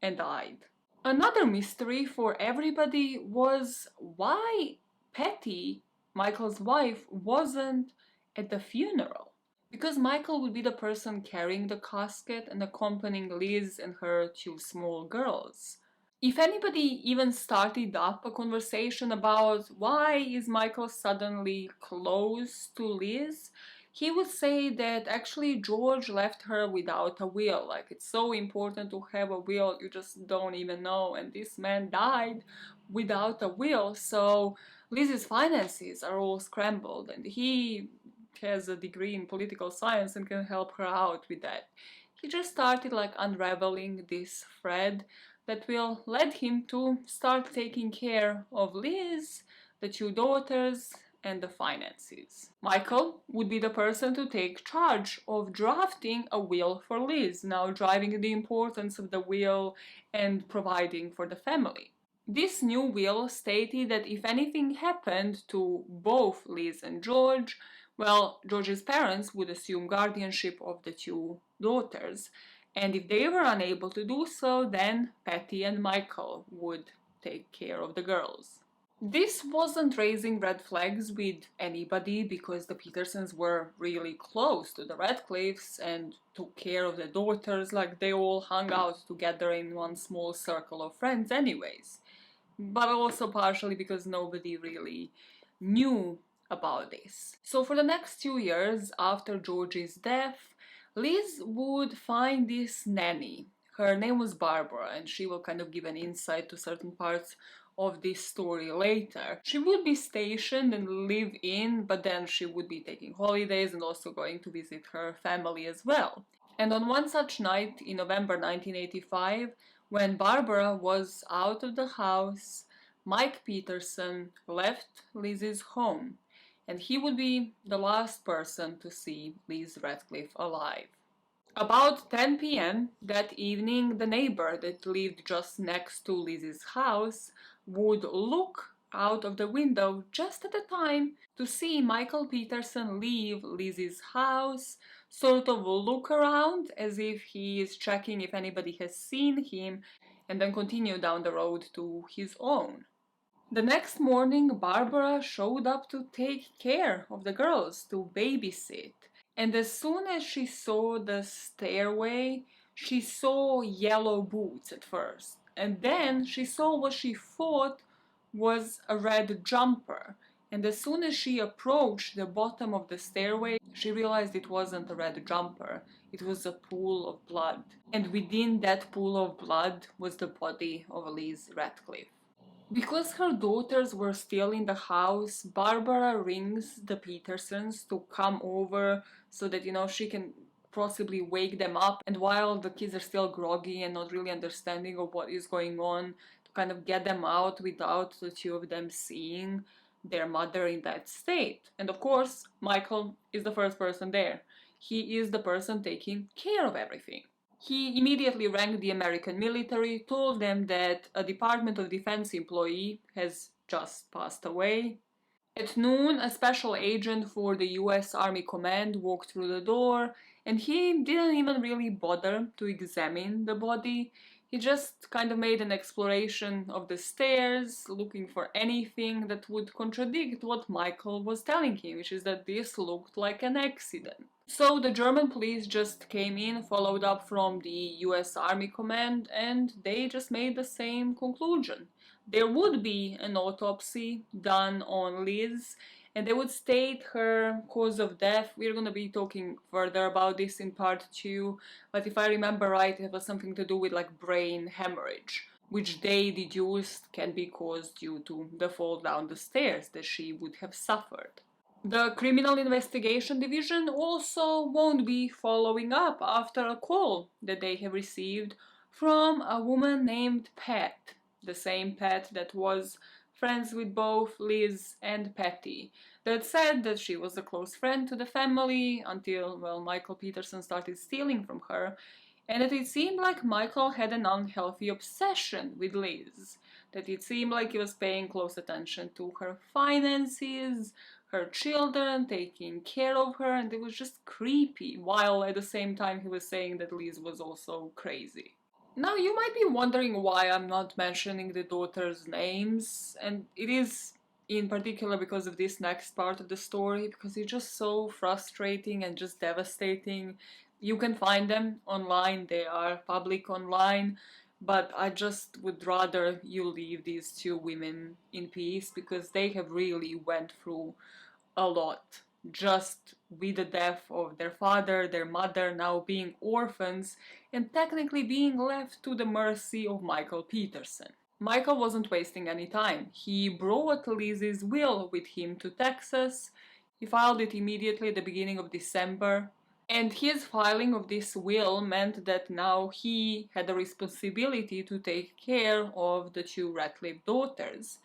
Speaker 1: and died. Another mystery for everybody was why Patty, Michael's wife, wasn't at the funeral. Because Michael would be the person carrying the casket and accompanying Liz and her 2 small girls. If anybody even started up a conversation about why is Michael suddenly close to Liz, he would say that actually George left her without a will. Like, it's so important to have a will, you just don't even know. And this man died without a will, so Liz's finances are all scrambled, and he has a degree in political science and can help her out with that. He just started like unraveling this thread that will lead him to start taking care of Liz, the two daughters, and the finances. Michael would be the person to take charge of drafting a will for Liz, now driving the importance of the will and providing for the family. This new will stated that if anything happened to both Liz and George, well, George's parents would assume guardianship of the two daughters, and if they were unable to do so, then Patty and Michael would take care of the girls. This wasn't raising red flags with anybody because the Petersons were really close to the Radcliffes and took care of the daughters, like they all hung out together in one small circle of friends anyways. But also partially because nobody really knew about this. So for the next 2 years after George's death, Liz would find this nanny. Her name was Barbara, and she will kind of give an insight to certain parts of this story later. She would be stationed and live in, but then she would be taking holidays and also going to visit her family as well. And on one such night in November 1985, when Barbara was out of the house, Mike Peterson left Liz's home, and he would be the last person to see Liz Radcliffe alive. About 10 p.m. that evening, the neighbor that lived just next to Liz's house would look out of the window just at the time to see Michael Peterson leave Liz's house, sort of look around as if he is checking if anybody has seen him, and then continue down the road to his own. The next morning, Barbara showed up to take care of the girls, to babysit. And as soon as she saw the stairway, she saw yellow boots at first. And then she saw what she thought was a red jumper. And as soon as she approached the bottom of the stairway, she realized it wasn't a red jumper. It was a pool of blood. And within that pool of blood was the body of Liz Radcliffe. Because her daughters were still in the house, Barbara rings the Petersons to come over so that, she can possibly wake them up. And while the kids are still groggy and not really understanding of what is going on, to kind of get them out without the two of them seeing their mother in that state. And of course, Michael is the first person there. He is the person taking care of everything. He immediately rang the American military, told them that a Department of Defense employee has just passed away. At noon, a special agent for the US Army Command walked through the door, and he didn't even really bother to examine the body. He just kind of made an exploration of the stairs, looking for anything that would contradict what Michael was telling him, which is that this looked like an accident. So the German police just came in, followed up from the US Army Command, and they just made the same conclusion. There would be an autopsy done on Liz, and they would state her cause of death. We're going to be talking further about this in part 2, but if I remember right, it was something to do with like brain hemorrhage, which they deduced can be caused due to the fall down the stairs that she would have suffered. The Criminal Investigation Division also won't be following up after a call that they have received from a woman named Pat, the same Pat that was friends with both Liz and Patty, that said that she was a close friend to the family until, well, Michael Peterson started stealing from her, and that it seemed like Michael had an unhealthy obsession with Liz, that it seemed like he was paying close attention to her finances, her children, taking care of her, and it was just creepy, while at the same time he was saying that Liz was also crazy. Now, you might be wondering why I'm not mentioning the daughters' names, and it is in particular because of this next part of the story, because it's just so frustrating and just devastating. You can find them online, they are public online, but I just would rather you leave these two women in peace because they have really went through a lot. just with the death of their father, their mother now being orphans, and technically being left to the mercy of Michael Peterson. Michael wasn't wasting any time. He brought Lizzie's will with him to Texas. He filed it immediately at the beginning of December. And his filing of this will meant that now he had a responsibility to take care of the two Ratcliffe daughters.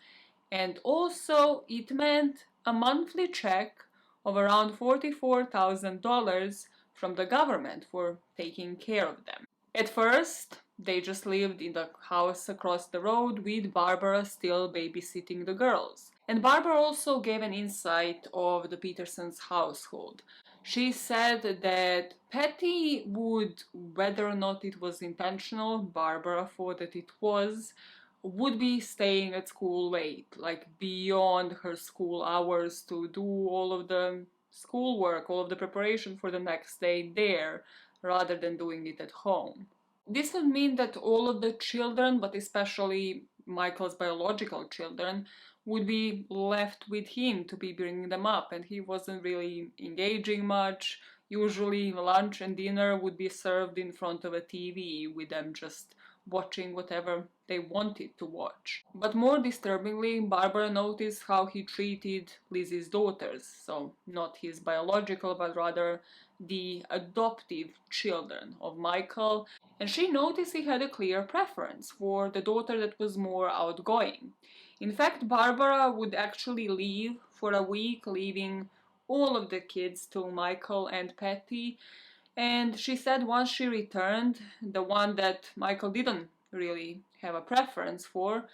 Speaker 1: And also, it meant a monthly check of around $44,000 from the government for taking care of them. At first, they just lived in the house across the road with Barbara still babysitting the girls. And Barbara also gave an insight of the Petersons' household. She said that Patty would, whether or not it was intentional, Barbara thought that it was, would be staying at school late, like beyond her school hours to do all of the schoolwork, all of the preparation for the next day there, rather than doing it at home. This would mean that all of the children, but especially Michael's biological children, would be left with him to be bringing them up, and he wasn't really engaging much. Usually lunch and dinner would be served in front of a TV with them just watching whatever they wanted to watch. But more disturbingly, Barbara noticed how he treated Lizzie's daughters, so not his biological but rather the adoptive children of Michael, and she noticed he had a clear preference for the daughter that was more outgoing. In fact, Barbara would actually leave for a week, leaving all of the kids to Michael and Patty, and she said once she returned, the one that Michael didn't really have a preference for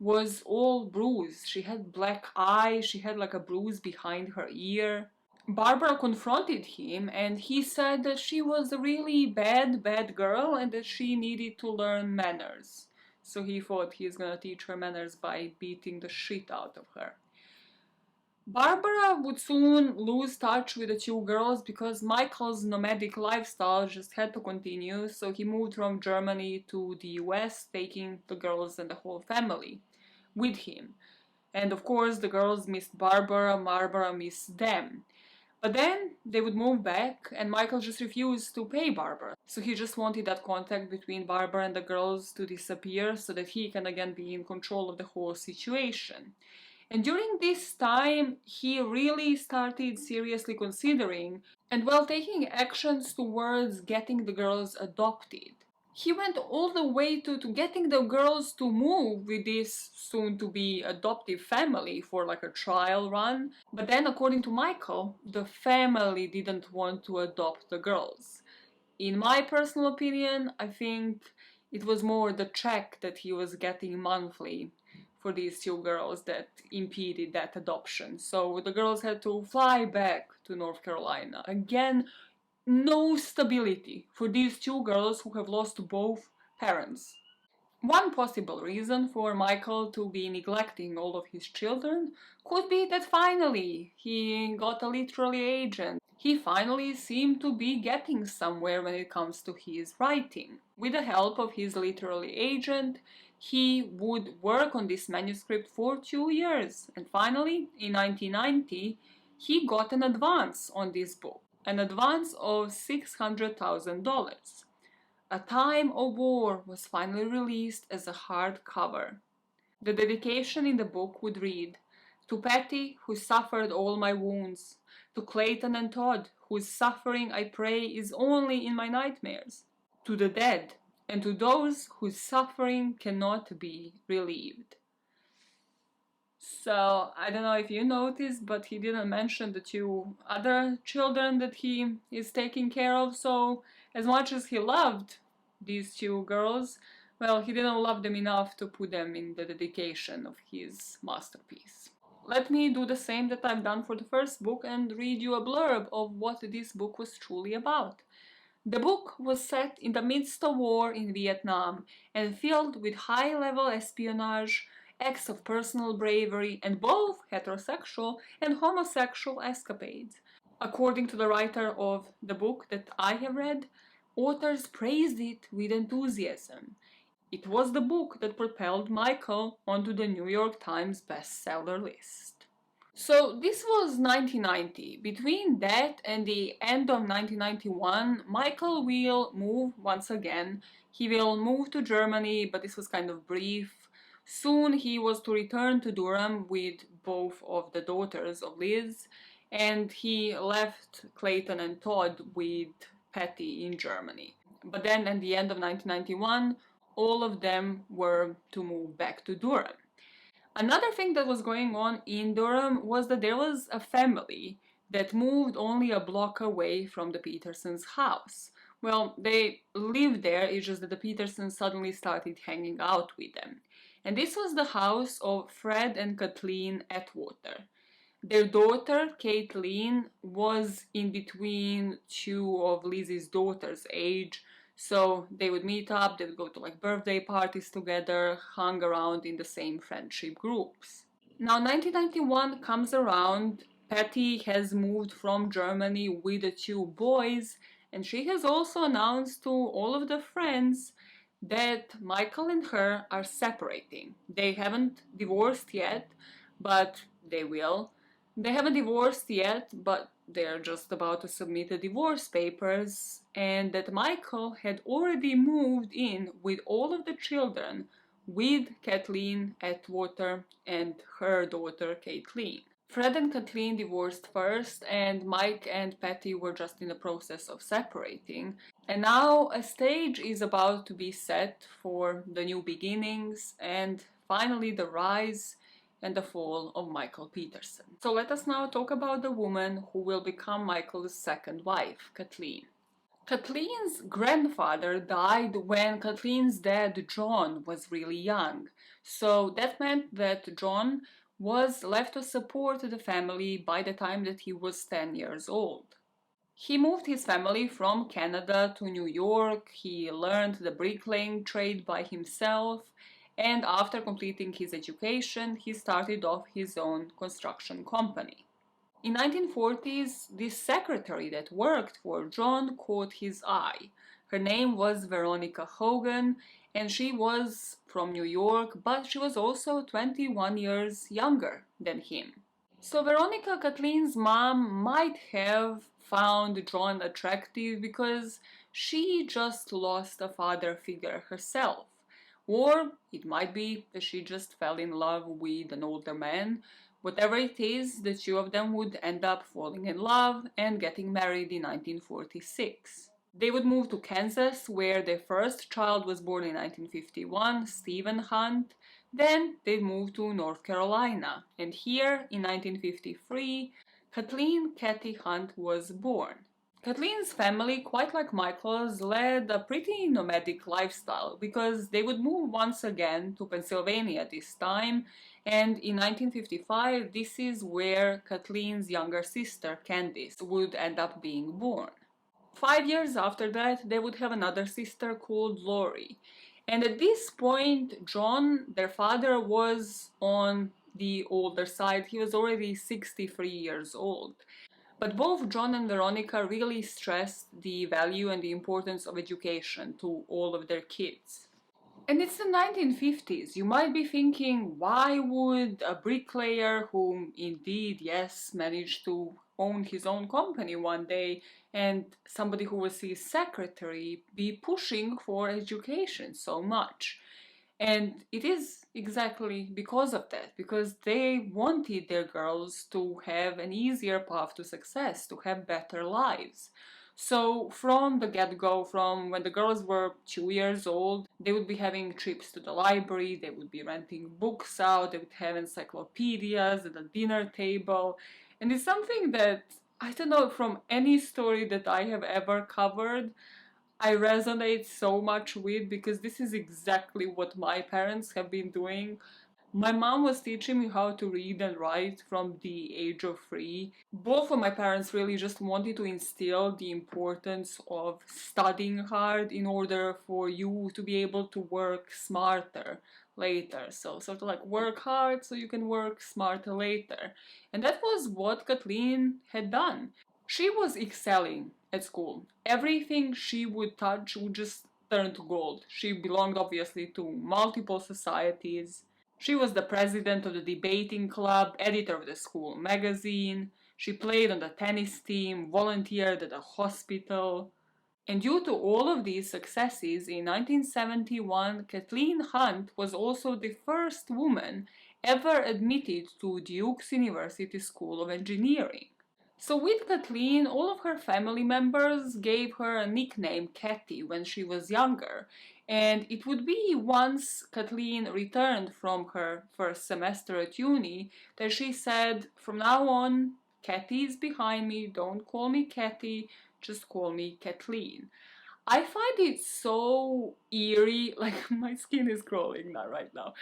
Speaker 1: was all bruised. She had black eye, she had like a bruise behind her ear. Barbara confronted him and he said that she was a really bad girl and that she needed to learn manners. So he thought he's gonna teach her manners by beating the shit out of her. Barbara would soon lose touch with the two girls because Michael's nomadic lifestyle just had to continue, so he moved from Germany to the US, taking the girls and the whole family with him. And of course, the girls missed Barbara, Barbara missed them. But then they would move back, and Michael just refused to pay Barbara. So he just wanted that contact between Barbara and the girls to disappear so that he can again be in control of the whole situation. And during this time, he really started seriously considering and well taking actions towards getting the girls adopted. He went all the way to getting the girls to move with this soon to be adoptive family for like a trial run. But then, according to Michael, the family didn't want to adopt the girls. In my personal opinion, I think it was more the check that he was getting monthly for these two girls that impeded that adoption. So the girls had to fly back to North Carolina. Again, no stability for these two girls who have lost both parents. One possible reason for Michael to be neglecting all of his children could be that finally he got a literary agent. He finally seemed to be getting somewhere when it comes to his writing. With the help of his literary agent, he would work on this manuscript for 2 years, and finally, in 1990, he got an advance on this book, an advance of $600,000. A Time of War was finally released as a hardcover. The dedication in the book would read, "To Patty, who suffered all my wounds, to Clayton and Todd, whose suffering I pray is only in my nightmares, to the dead, and to those whose suffering cannot be relieved." So, I don't know if you noticed, but he didn't mention the two other children that he is taking care of, so as much as he loved these two girls, well, he didn't love them enough to put them in the dedication of his masterpiece. Let me do the same that I've done for the first book and read you a blurb of what this book was truly about. The book was set in the midst of war in Vietnam and filled with high-level espionage, acts of personal bravery, and both heterosexual and homosexual escapades. According to the writer of the book that I have read, authors praised it with enthusiasm. It was the book that propelled Michael onto the New York Times bestseller list. So this was 1990. Between that and the end of 1991, Michael will move once again. He will move to Germany, but this was kind of brief. Soon he was to return to Durham with both of the daughters of Liz, and he left Clayton and Todd with Patty in Germany. But then at the end of 1991, all of them were to move back to Durham. Another thing that was going on in Durham was that there was a family that moved only a block away from the Petersons' house. Well, they lived there, it's just that the Petersons suddenly started hanging out with them. And this was the house of Fred and Kathleen Atwater. Their daughter, Kathleen, was in between two of Lizzie's daughters' age, so they would meet up, they would go to like birthday parties together, hung around in the same friendship groups. Now, 1991 comes around, Patty has moved from Germany with the two boys, and she has also announced to all of the friends that Michael and her are separating. They haven't divorced yet, but they will. They haven't divorced yet, but they're just about to submit the divorce papers, and that Michael had already moved in with all of the children with Kathleen Atwater and her daughter Kathleen. Fred and Kathleen divorced first, and Mike and Patty were just in the process of separating. And now a stage is about to be set for the new beginnings and finally the rise and the fall of Michael Peterson. So let us now talk about the woman who will become Michael's second wife, Kathleen. Kathleen's grandfather died when Kathleen's dad, John, was really young. So that meant that John was left to support the family by the time that he was 10 years old. He moved his family from Canada to New York, he learned the bricklaying trade by himself, and after completing his education, he started off his own construction company. In 1940s, this secretary that worked for John caught his eye. Her name was Veronica Hogan, and she was from New York, but she was also 21 years younger than him. So Veronica, Kathleen's mom, might have found John attractive because she just lost a father figure herself. Or it might be that she just fell in love with an older man. Whatever it is, the two of them would end up falling in love and getting married in 1946. They would move to Kansas, where their first child was born in 1951, Stephen Hunt. Then they moved to North Carolina, and here in 1953, Kathleen Kathy Hunt was born. Kathleen's family, quite like Michael's, led a pretty nomadic lifestyle because they would move once again to Pennsylvania this time, and in 1955, this is where Kathleen's younger sister, Candice, would end up being born. 5 years after that, they would have another sister called Lori. And at this point, John, their father, was on the older side. He was already 63 years old. But both John and Veronica really stressed the value and the importance of education to all of their kids. And it's the 1950s. You might be thinking, why would a bricklayer who indeed, yes, managed to own his own company one day and somebody who was his secretary be pushing for education so much? And it is exactly because of that, because they wanted their girls to have an easier path to success, to have better lives. So from the get-go, from when the girls were 2 years old, they would be having trips to the library, they would be renting books out, they would have encyclopedias at the dinner table. And it's something that, I don't know, from any story that I have ever covered, I resonate so much with, because this is exactly what my parents have been doing. My mom was teaching me how to read and write from the age of 3. Both of my parents really just wanted to instill the importance of studying hard in order for you to be able to work smarter later. So sort of like work hard so you can work smarter later. And that was what Kathleen had done. She was excelling at school. Everything she would touch would just turn to gold. She belonged obviously to multiple societies. She was the president of the debating club, editor of the school magazine. She played on the tennis team, volunteered at a hospital. And due to all of these successes, in 1971, Kathleen Hunt was also the first woman ever admitted to Duke's University School of Engineering. So with Kathleen, all of her family members gave her a nickname Kathy when she was younger, and it would be once Kathleen returned from her first semester at uni that she said, from now on, Kathy is behind me, don't call me Kathy, just call me Kathleen. I find it so eerie, like my skin is crawling now right now.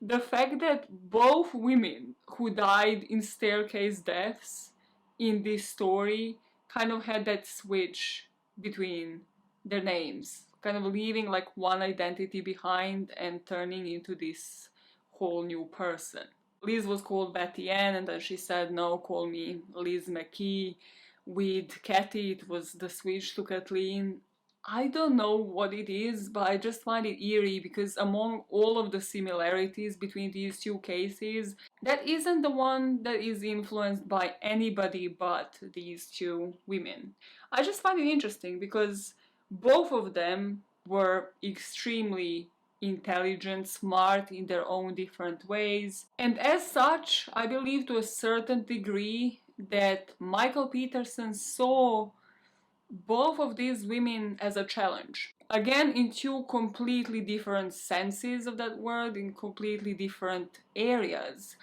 Speaker 1: The fact that both women who died in staircase deaths in this story kind of had that switch between their names, kind of leaving like one identity behind and turning into this whole new person. Liz was called Betty Ann, and then she said, no, call me Liz McKee. With Kathy, it was the switch to Kathleen. I don't know what it is, but I just find it eerie because among all of the similarities between these two cases, that isn't the one that is influenced by anybody but these two women. I just find it interesting because both of them were extremely intelligent, smart in their own different ways, and as such, I believe to a certain degree that Michael Peterson saw both of these women as a challenge. Again, in two completely different senses of that word, in completely different areas.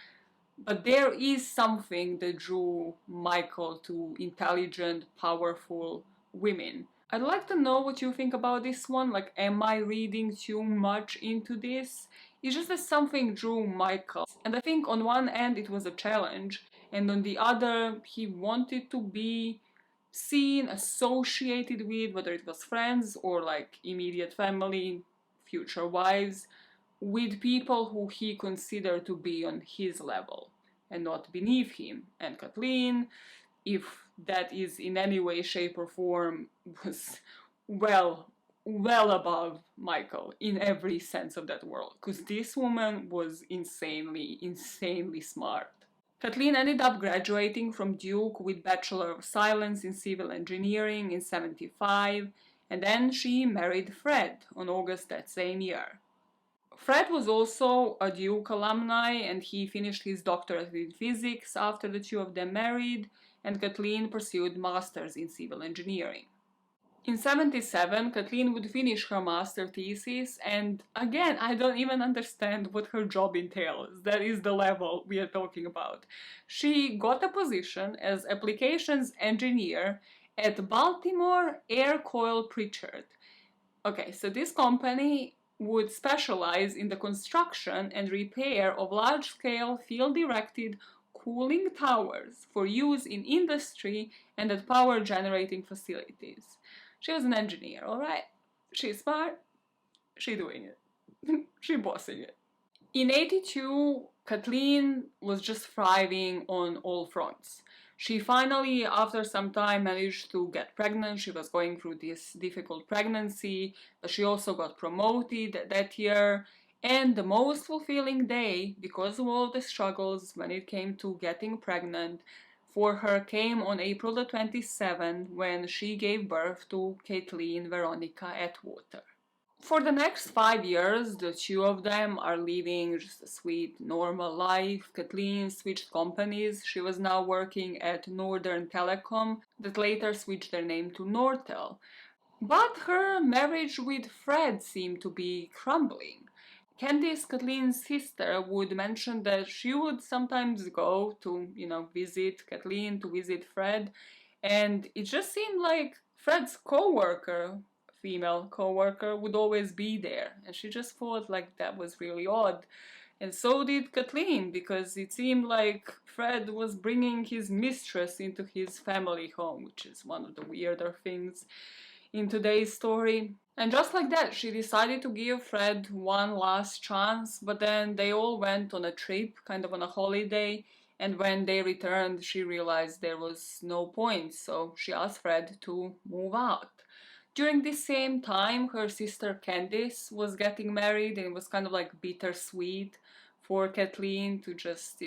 Speaker 1: But there is something that drew Michael to intelligent, powerful women. I'd like to know what you think about this one. Like, am I reading too much into this? It's just that something drew Michael. And I think on one end it was a challenge, and on the other, he wanted to be seen, associated with, whether it was friends or like immediate family, future wives, with people who he considered to be on his level and not beneath him. And Kathleen, if that is in any way, shape, or form, was well, well above Michael in every sense of that word, because this woman was insanely, insanely smart. Kathleen ended up graduating from Duke with Bachelor of Science in Civil Engineering in 75, and then she married Fred on August that same year. Fred was also a Duke alumni, and he finished his doctorate in physics after the two of them married, and Kathleen pursued masters in civil engineering. In 77, Kathleen would finish her master thesis, and again, I don't even understand what her job entails. That is the level we are talking about. She got a position as applications engineer at Baltimore Air Coil Pritchard. Okay, so this company would specialize in the construction and repair of large-scale field-directed cooling towers for use in industry and at power generating facilities. She was an engineer, alright? She's smart, she's doing it. She's bossing it. In 82, Kathleen was just thriving on all fronts. She finally, after some time, managed to get pregnant. She was going through this difficult pregnancy, but she also got promoted that year. And the most fulfilling day, because of all the struggles when it came to getting pregnant, for her came on April the 27th when she gave birth to Kathleen Veronica Atwater. For the next 5 years, the two of them are living just a sweet, normal life. Kathleen switched companies. She was now working at Northern Telecom, that later switched their name to Nortel. But her marriage with Fred seemed to be crumbling. Candice, Kathleen's sister, would mention that she would sometimes go to, visit Kathleen, to visit Fred, and it just seemed like Fred's co-worker, female co-worker, would always be there, and she just thought like that was really odd. And so did Kathleen, because it seemed like Fred was bringing his mistress into his family home, which is one of the weirder things in today's story. And just like that, she decided to give Fred one last chance, but then they all went on a trip, kind of on a holiday, and when they returned, she realized there was no point, so she asked Fred to move out. During this same time, her sister Candice was getting married, and it was kind of like bittersweet for Kathleen to just,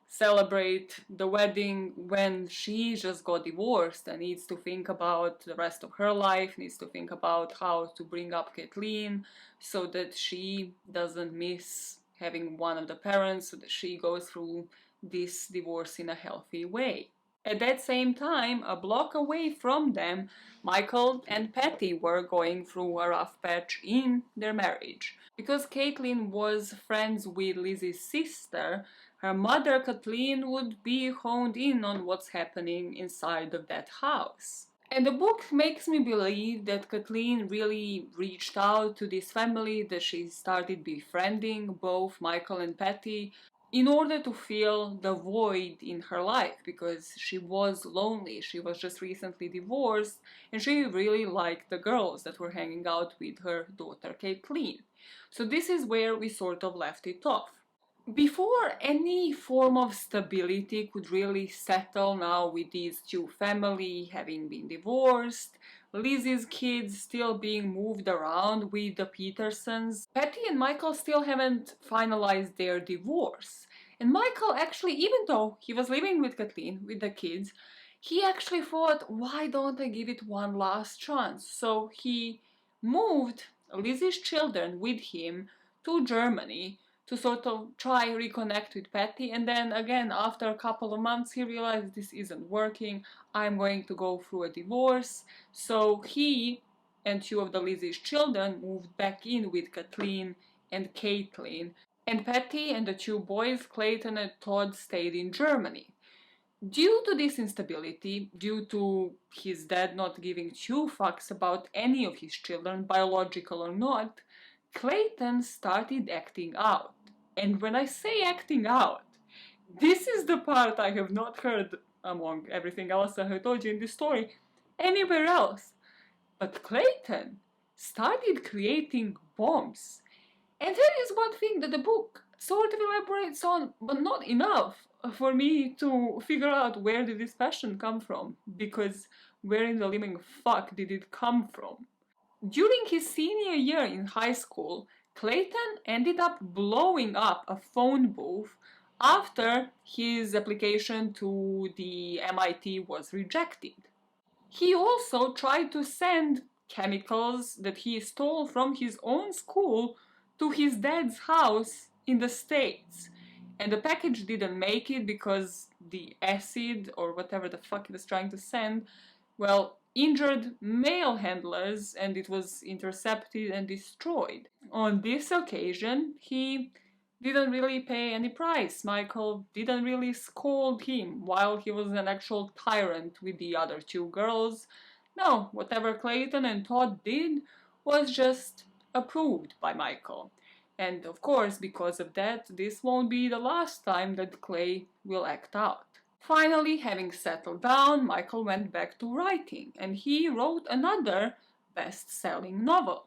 Speaker 1: celebrate the wedding when she just got divorced and needs to think about the rest of her life, needs to think about how to bring up Kathleen so that she doesn't miss having one of the parents, so that she goes through this divorce in a healthy way. At that same time, a block away from them, Michael and Patty were going through a rough patch in their marriage. Because Caitlin was friends with Lizzie's sister, her mother Kathleen would be honed in on what's happening inside of that house. And the book makes me believe that Kathleen really reached out to this family, that she started befriending both Michael and Patty in order to fill the void in her life, because she was lonely. She was just recently divorced and she really liked the girls that were hanging out with her daughter Kathleen. So this is where we sort of left it off. Before any form of stability could really settle now, with these two families having been divorced, Lizzie's kids still being moved around with the Petersons, Patty and Michael still haven't finalized their divorce. And Michael actually, even though he was living with Kathleen, with the kids, he actually thought, why don't I give it one last chance? So he moved Lizzie's children with him to Germany to sort of try reconnect with Patty, and then again after a couple of months he realized this isn't working, I'm going to go through a divorce. So he and two of the Lizzie's children moved back in with Kathleen and Caitlin, and Patty and the two boys, Clayton and Todd, stayed in Germany. Due to this instability, due to his dad not giving two fucks about any of his children, biological or not, Clayton started acting out. And when I say acting out, this is the part I have not heard, among everything else I have told you in this story, anywhere else. But Clayton started creating bombs. And there is one thing that the book sort of elaborates on, but not enough for me to figure out where did this passion come from. Because where in the living fuck did it come from? During his senior year in high school, Clayton ended up blowing up a phone booth after his application to the MIT was rejected. He also tried to send chemicals that he stole from his own school to his dad's house in the States. And the package didn't make it because the acid or whatever the fuck he was trying to send, well, injured mail handlers and it was intercepted and destroyed. On this occasion, he didn't really pay any price. Michael didn't really scold him while he was an actual tyrant with the other two girls. No, whatever Clayton and Todd did was just approved by Michael. And of course, because of that, this won't be the last time that Clay will act out. Finally, having settled down, Michael went back to writing, and he wrote another best-selling novel.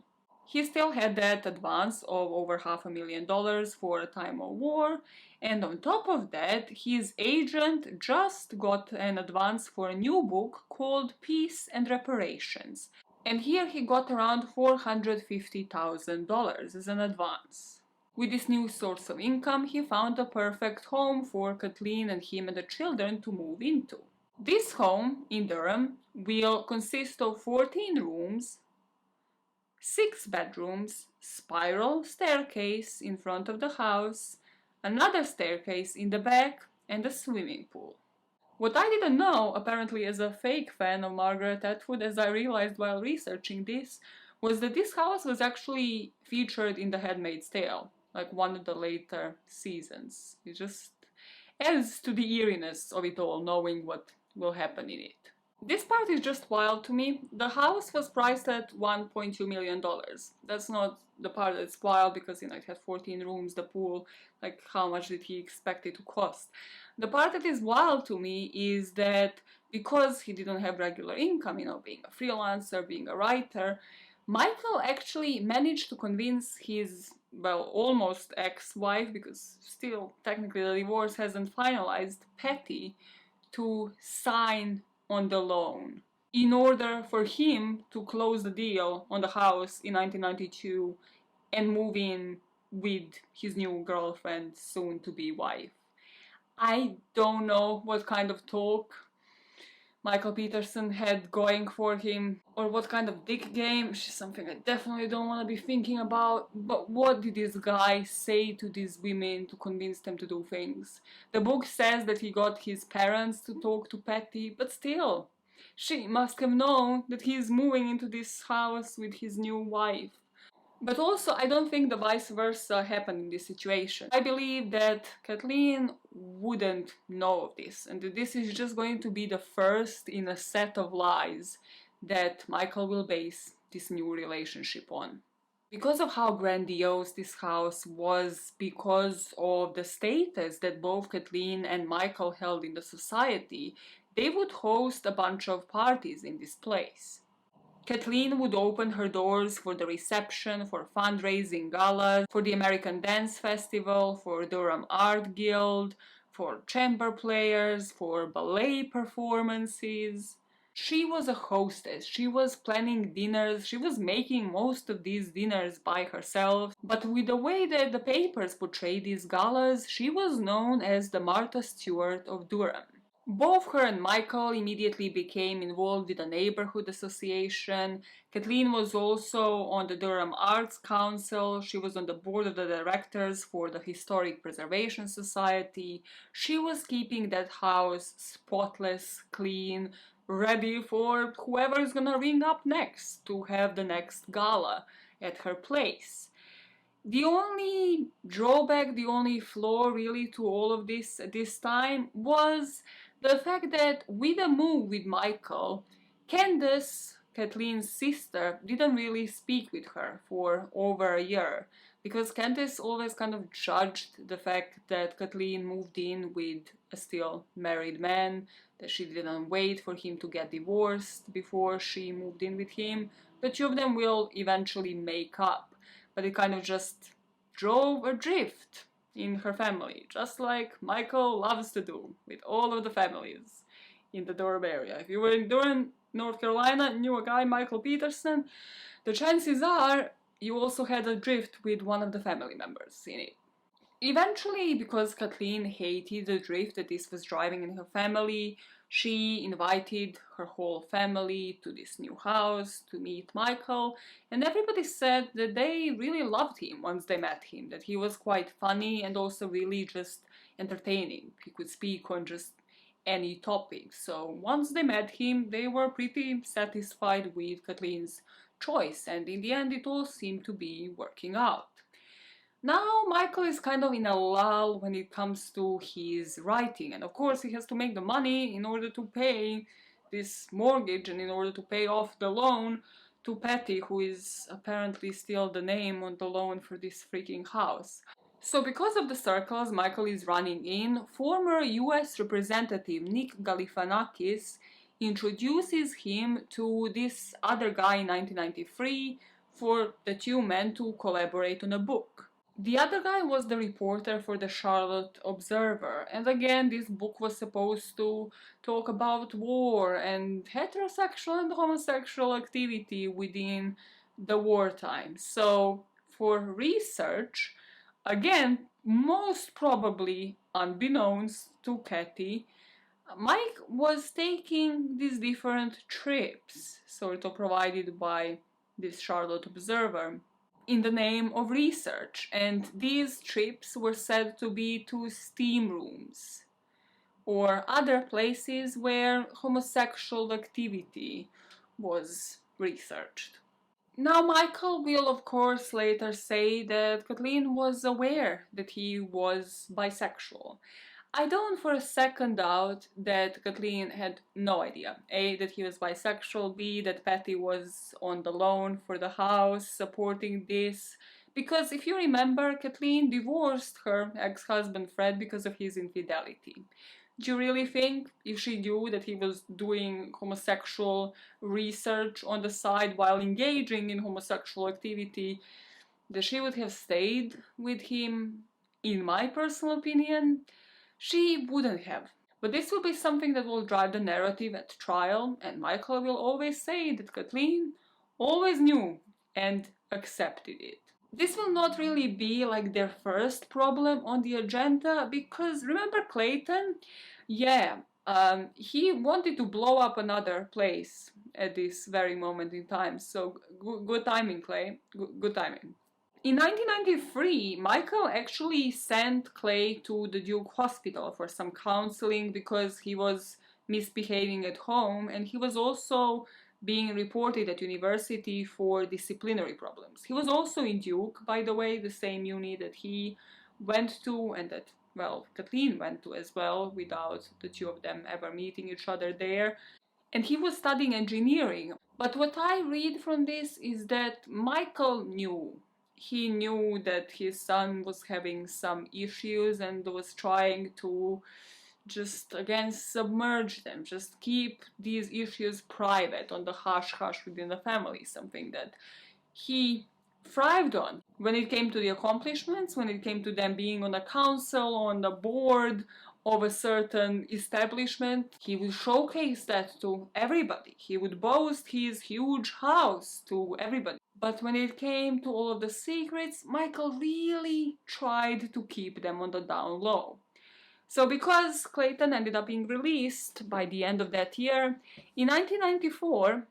Speaker 1: He still had that advance of over $500,000 for a time of war, and on top of that, his agent just got an advance for a new book called Peace and Reparations. And here he got around $450,000 as an advance. With this new source of income, he found a perfect home for Kathleen and him and the children to move into. This home in Durham will consist of 14 rooms, 6 bedrooms, spiral staircase in front of the house, another staircase in the back, and a swimming pool. What I didn't know, apparently as a fake fan of Margaret Atwood, as I realized while researching this, was that this house was actually featured in The Handmaid's Tale, like one of the later seasons. It just adds to the eeriness of it all, knowing what will happen in it. This part is just wild to me. The house was priced at $1.2 million. That's not the part that's wild because, it had 14 rooms, the pool, like how much did he expect it to cost? The part that is wild to me is that because he didn't have regular income, being a freelancer, being a writer, Michael actually managed to convince his, almost ex-wife, because still technically the divorce hasn't finalized, Patty, to sign on the loan in order for him to close the deal on the house in 1992 and move in with his new girlfriend, soon to be wife. I don't know what kind of talk Michael Peterson had going for him, or what kind of dick game, which is something I definitely don't want to be thinking about. But what did this guy say to these women to convince them to do things? The book says that he got his parents to talk to Patty, but still, she must have known that he is moving into this house with his new wife. But also, I don't think the vice versa happened in this situation. I believe that Kathleen wouldn't know of this, and that this is just going to be the first in a set of lies that Michael will base this new relationship on. Because of how grandiose this house was, because of the status that both Kathleen and Michael held in the society, they would host a bunch of parties in this place. Kathleen would open her doors for the reception, for fundraising galas, for the American Dance Festival, for Durham Art Guild, for chamber players, for ballet performances. She was a hostess, she was planning dinners, she was making most of these dinners by herself, but with the way that the papers portrayed these galas, she was known as the Martha Stewart of Durham. Both her and Michael immediately became involved with the neighborhood association. Kathleen was also on the Durham Arts Council. She was on the board of the directors for the Historic Preservation Society. She was keeping that house spotless, clean, ready for whoever is gonna ring up next to have the next gala at her place. The only drawback, the only flaw really to all of this at this time was the fact that with the move with Michael, Candace, Kathleen's sister, didn't really speak with her for over a year, because Candace always kind of judged the fact that Kathleen moved in with a still married man, that she didn't wait for him to get divorced before she moved in with him. The two of them will eventually make up, but it kind of just drove adrift in her family, just like Michael loves to do with all of the families in the Durham area. If you were in Durham, North Carolina, and knew a guy, Michael Peterson, the chances are you also had a drift with one of the family members in it. Eventually, because Kathleen hated the drift that this was driving in her family, she invited her whole family to this new house to meet Michael, and everybody said that they really loved him once they met him, that he was quite funny and also really just entertaining. He could speak on just any topic. So once they met him, they were pretty satisfied with Kathleen's choice, and in the end, it all seemed to be working out. Now Michael is kind of in a lull when it comes to his writing, and of course he has to make the money in order to pay this mortgage and in order to pay off the loan to Patty, who is apparently still the name on the loan for this freaking house. So because of the circles Michael is running in, former US Representative Nick Galifianakis introduces him to this other guy in 1993 for the two men to collaborate on a book. The other guy was the reporter for the Charlotte Observer, and again, this book was supposed to talk about war and heterosexual and homosexual activity within the wartime. So, for research, again, most probably unbeknownst to Kathy, Mike was taking these different trips, sort of provided by this Charlotte Observer, in the name of research, and these trips were said to be to steam rooms or other places where homosexual activity was researched. Now, Michael will, of course, later say that Kathleen was aware that he was bisexual. I don't for a second doubt that Kathleen had no idea. A, that he was bisexual, B, that Patty was on the loan for the house supporting this. Because if you remember, Kathleen divorced her ex-husband Fred because of his infidelity. Do you really think if she knew that he was doing homosexual research on the side while engaging in homosexual activity, that she would have stayed with him? In my personal opinion, she wouldn't have. But this will be something that will drive the narrative at trial, and Michael will always say that Kathleen always knew and accepted it. This will not really be like their first problem on the agenda, because remember Clayton? Yeah, he wanted to blow up another place at this very moment in time. So good timing, Clay. Good timing. In 1993, Michael actually sent Clay to the Duke Hospital for some counseling because he was misbehaving at home, and he was also being reported at university for disciplinary problems. He was also in Duke, by the way, the same uni that he went to and that, well, Kathleen went to as well, without the two of them ever meeting each other there. And he was studying engineering. But what I read from this is that Michael knew. He knew that his son was having some issues and was trying to just again submerge them, just keep these issues private, on the hush hush within the family, something that he thrived on. When it came to the accomplishments, when it came to them being on a council, on the board of a certain establishment, he would showcase that to everybody. He would boast his huge house to everybody. But when it came to all of the secrets, Michael really tried to keep them on the down low. So because Clayton ended up being released by the end of that year, in 1994,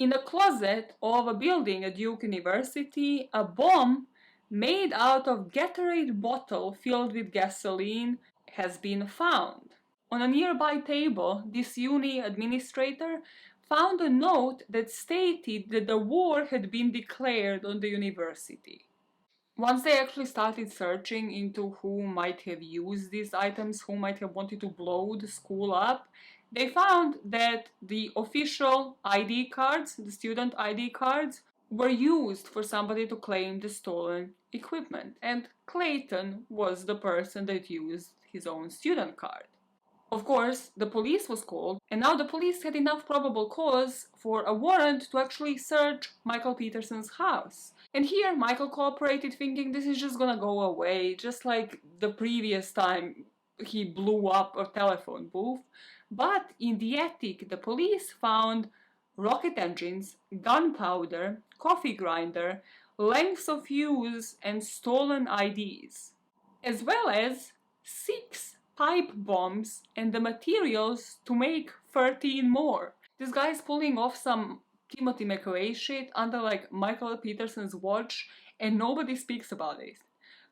Speaker 1: in a closet of a building at Duke University, a bomb made out of Gatorade bottle filled with gasoline has been found. On a nearby table, this uni administrator found a note that stated that the war had been declared on the university. Once they actually started searching into who might have used these items, who might have wanted to blow the school up, they found that the official ID cards, the student ID cards, were used for somebody to claim the stolen equipment. And Clayton was the person that used his own student card. Of course, the police was called, and now the police had enough probable cause for a warrant to actually search Michael Peterson's house. And here, Michael cooperated, thinking this is just gonna go away, just like the previous time he blew up a telephone booth. But in the attic, the police found rocket engines, gunpowder, coffee grinder, lengths of fuse, and stolen IDs, as well as 6 pipe bombs and the materials to make 13 more. This guy's pulling off some Timothy McVeigh shit under like Michael Peterson's watch, and nobody speaks about it.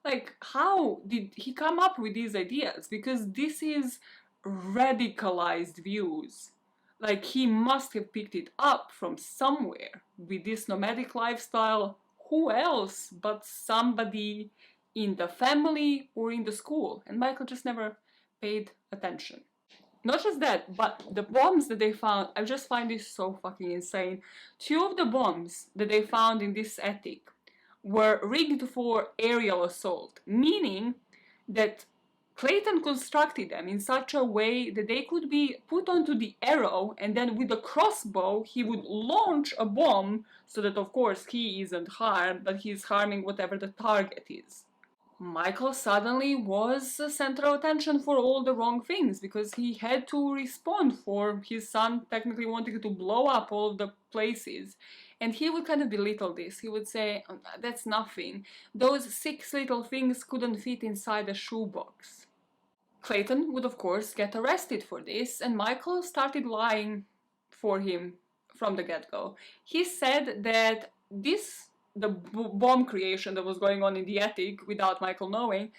Speaker 1: Like, how did he come up with these ideas? Because this is radicalized views. Like, he must have picked it up from somewhere. With this nomadic lifestyle, who else but somebody in the family or in the school? And Michael just never paid attention. Not just that, but the bombs that they found, I just find this so fucking insane. 2 of the bombs that they found in this attic were rigged for aerial assault, meaning that Clayton constructed them in such a way that they could be put onto the arrow, and then with a crossbow he would launch a bomb so that of course he isn't harmed, but he's harming whatever the target is. Michael suddenly was the center of attention for all the wrong things, because he had to respond for his son technically wanting to blow up all of the places. And he would kind of belittle this. He would say, that's nothing. Those 6 little things couldn't fit inside a shoebox. Clayton would of course get arrested for this, and Michael started lying for him from the get-go. He said that the bomb creation that was going on in the attic without Michael knowing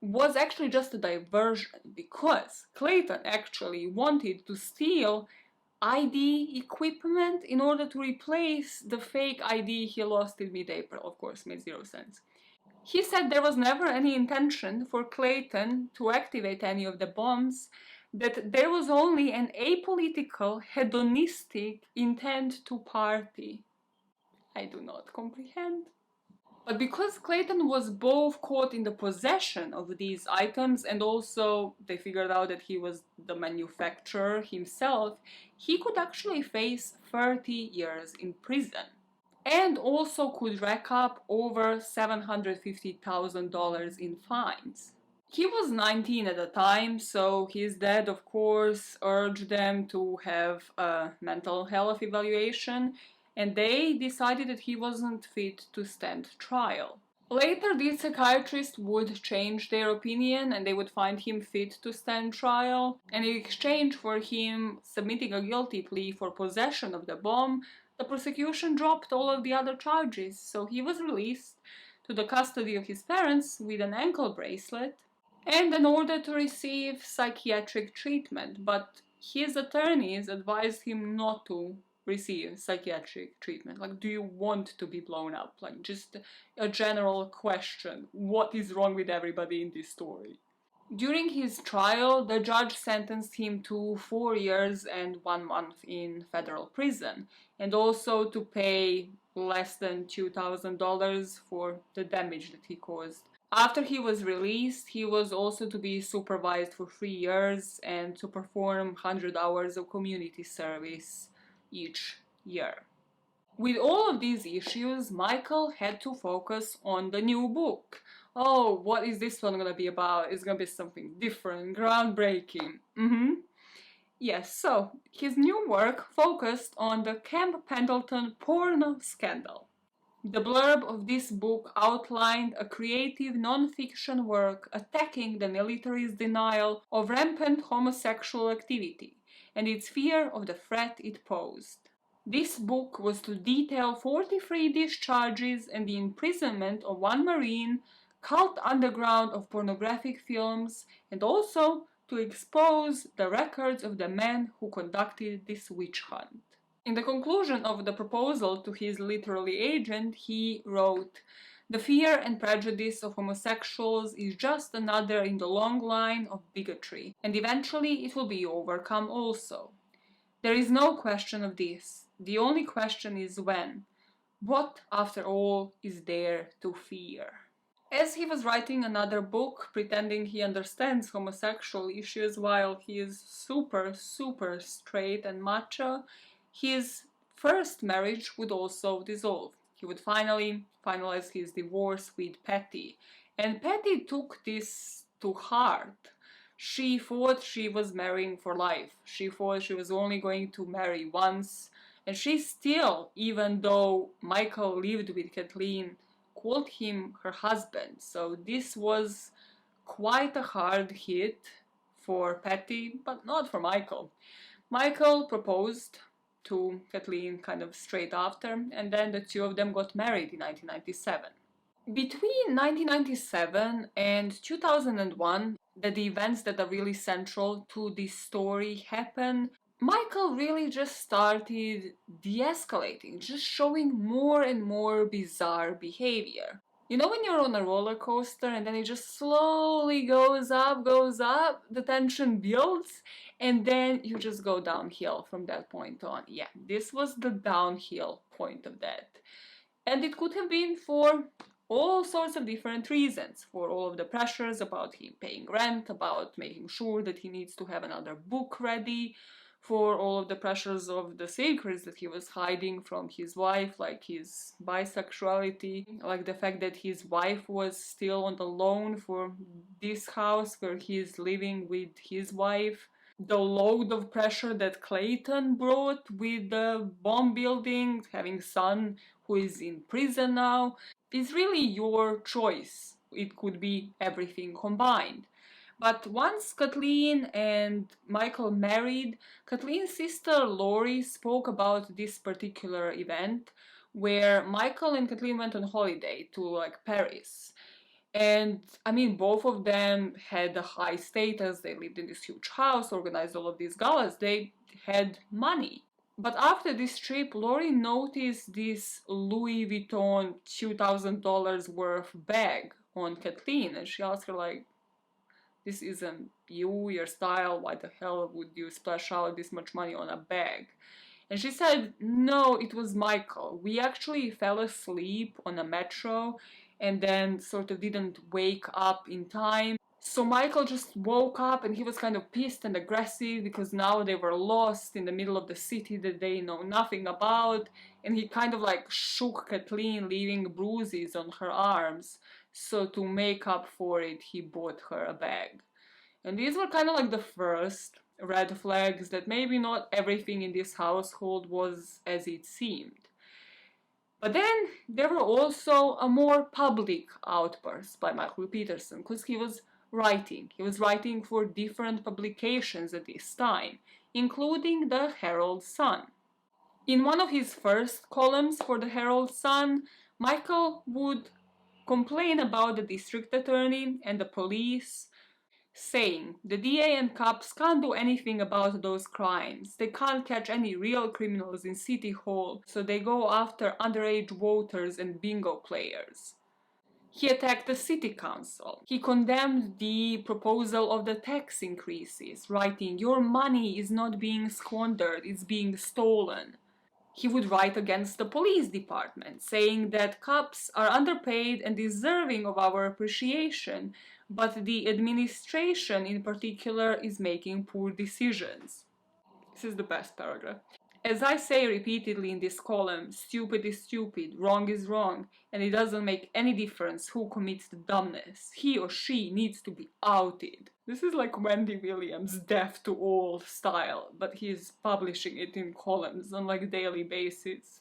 Speaker 1: was actually just a diversion, because Clayton actually wanted to steal ID equipment in order to replace the fake ID he lost in mid-April. Of course, made zero sense. He said there was never any intention for Clayton to activate any of the bombs, that there was only an apolitical, hedonistic intent to party. I do not comprehend. But because Clayton was both caught in the possession of these items and also they figured out that he was the manufacturer himself, he could actually face 30 years in prison. And also could rack up over $750,000 in fines. He was 19 at the time, so his dad, of course, urged them to have a mental health evaluation. and they decided that he wasn't fit to stand trial. Later, these psychiatrists would change their opinion and they would find him fit to stand trial. And in exchange for him submitting a guilty plea for possession of the bomb, the prosecution dropped all of the other charges. So he was released to the custody of his parents with an ankle bracelet and an order to receive psychiatric treatment. But his attorneys advised him not to receive psychiatric treatment. Like, do you want to be blown up? Like, just a general question. What is wrong with everybody in this story? During his trial, the judge sentenced him to 4 years and 1 month in federal prison, and also to pay less than $2,000 for the damage that he caused. After he was released, he was also to be supervised for 3 years and to perform 100 hours of community service each year. With all of these issues, Michael had to focus on the new book. Oh, what is this one gonna be about? It's gonna be something different, groundbreaking. Yes, so his new work focused on the Camp Pendleton porno scandal. The blurb of this book outlined a creative non-fiction work attacking the military's denial of rampant homosexual activity and its fear of the threat it posed. This book was to detail 43 discharges and the imprisonment of one Marine, cult underground of pornographic films, and also to expose the records of the men who conducted this witch hunt. In the conclusion of the proposal to his literary agent, he wrote, "The fear and prejudice of homosexuals is just another in the long line of bigotry, and eventually it will be overcome also. There is no question of this. The only question is when. What, after all, is there to fear?" As he was writing another book, pretending he understands homosexual issues while he is super straight and macho, his first marriage would also dissolve. He would finally finalize his divorce with Patty, and Patty took this to heart. She thought she was marrying for life. She thought she was only going to marry once, and she still, even though Michael lived with Kathleen, called him her husband. So this was quite a hard hit for Patty, but not for Michael. Michael proposed to Kathleen kind of straight after, and then the two of them got married in 1997. Between 1997 and 2001, the events that are really central to this story happen. Michael really just started de-escalating, just showing more and more bizarre behavior. You know when you're on a roller coaster and then it just slowly goes up, the tension builds, and then you just go downhill from that point on. Yeah, this was the downhill point of that. And it could have been for all sorts of different reasons, for all of the pressures about him paying rent, about making sure that he needs to have another book ready, for all of the pressures of the secrets that he was hiding from his wife, like his bisexuality, like the fact that his wife was still on the loan for this house where he's living with his wife, the load of pressure that Clayton brought with the bomb building, having son who is in prison now, is really your choice. It could be everything combined. But once Kathleen and Michael married, Kathleen's sister Lori spoke about this particular event where Michael and Kathleen went on holiday to like Paris. And I mean, both of them had a high status. They lived in this huge house, organized all of these galas. They had money. But after this trip, Lori noticed this Louis Vuitton $2,000 worth bag on Kathleen, and she asked her like, "This isn't you, your style. Why the hell would you splash out this much money on a bag?" And she said, "No, it was Michael. We actually fell asleep on a metro and then sort of didn't wake up in time. So Michael just woke up and he was kind of pissed and aggressive because now they were lost in the middle of the city that they know nothing about. And he kind of like shook Kathleen, leaving bruises on her arms. So to make up for it, he bought her a bag." And these were kind of like the first red flags that maybe not everything in this household was as it seemed. But then there were also a more public outburst by Michael Peterson because he was writing. He was writing for different publications at this time, including the Herald Sun. In one of his first columns for the Herald Sun, Michael would complain about the district attorney and the police, saying the DA and cops can't do anything about those crimes. They can't catch any real criminals in City Hall, so they go after underage voters and bingo players. He attacked the city council. He condemned the proposal of the tax increases, writing, "Your money is not being squandered, it's being stolen." He would write against the police department, saying that cops are underpaid and deserving of our appreciation, but the administration in particular is making poor decisions. This is the best paragraph. As I say repeatedly in this column, stupid is stupid, wrong is wrong, and it doesn't make any difference who commits the dumbness. He or she needs to be outed. This is like Wendy Williams' Deaf to All style, but he's publishing it in columns on like a daily basis.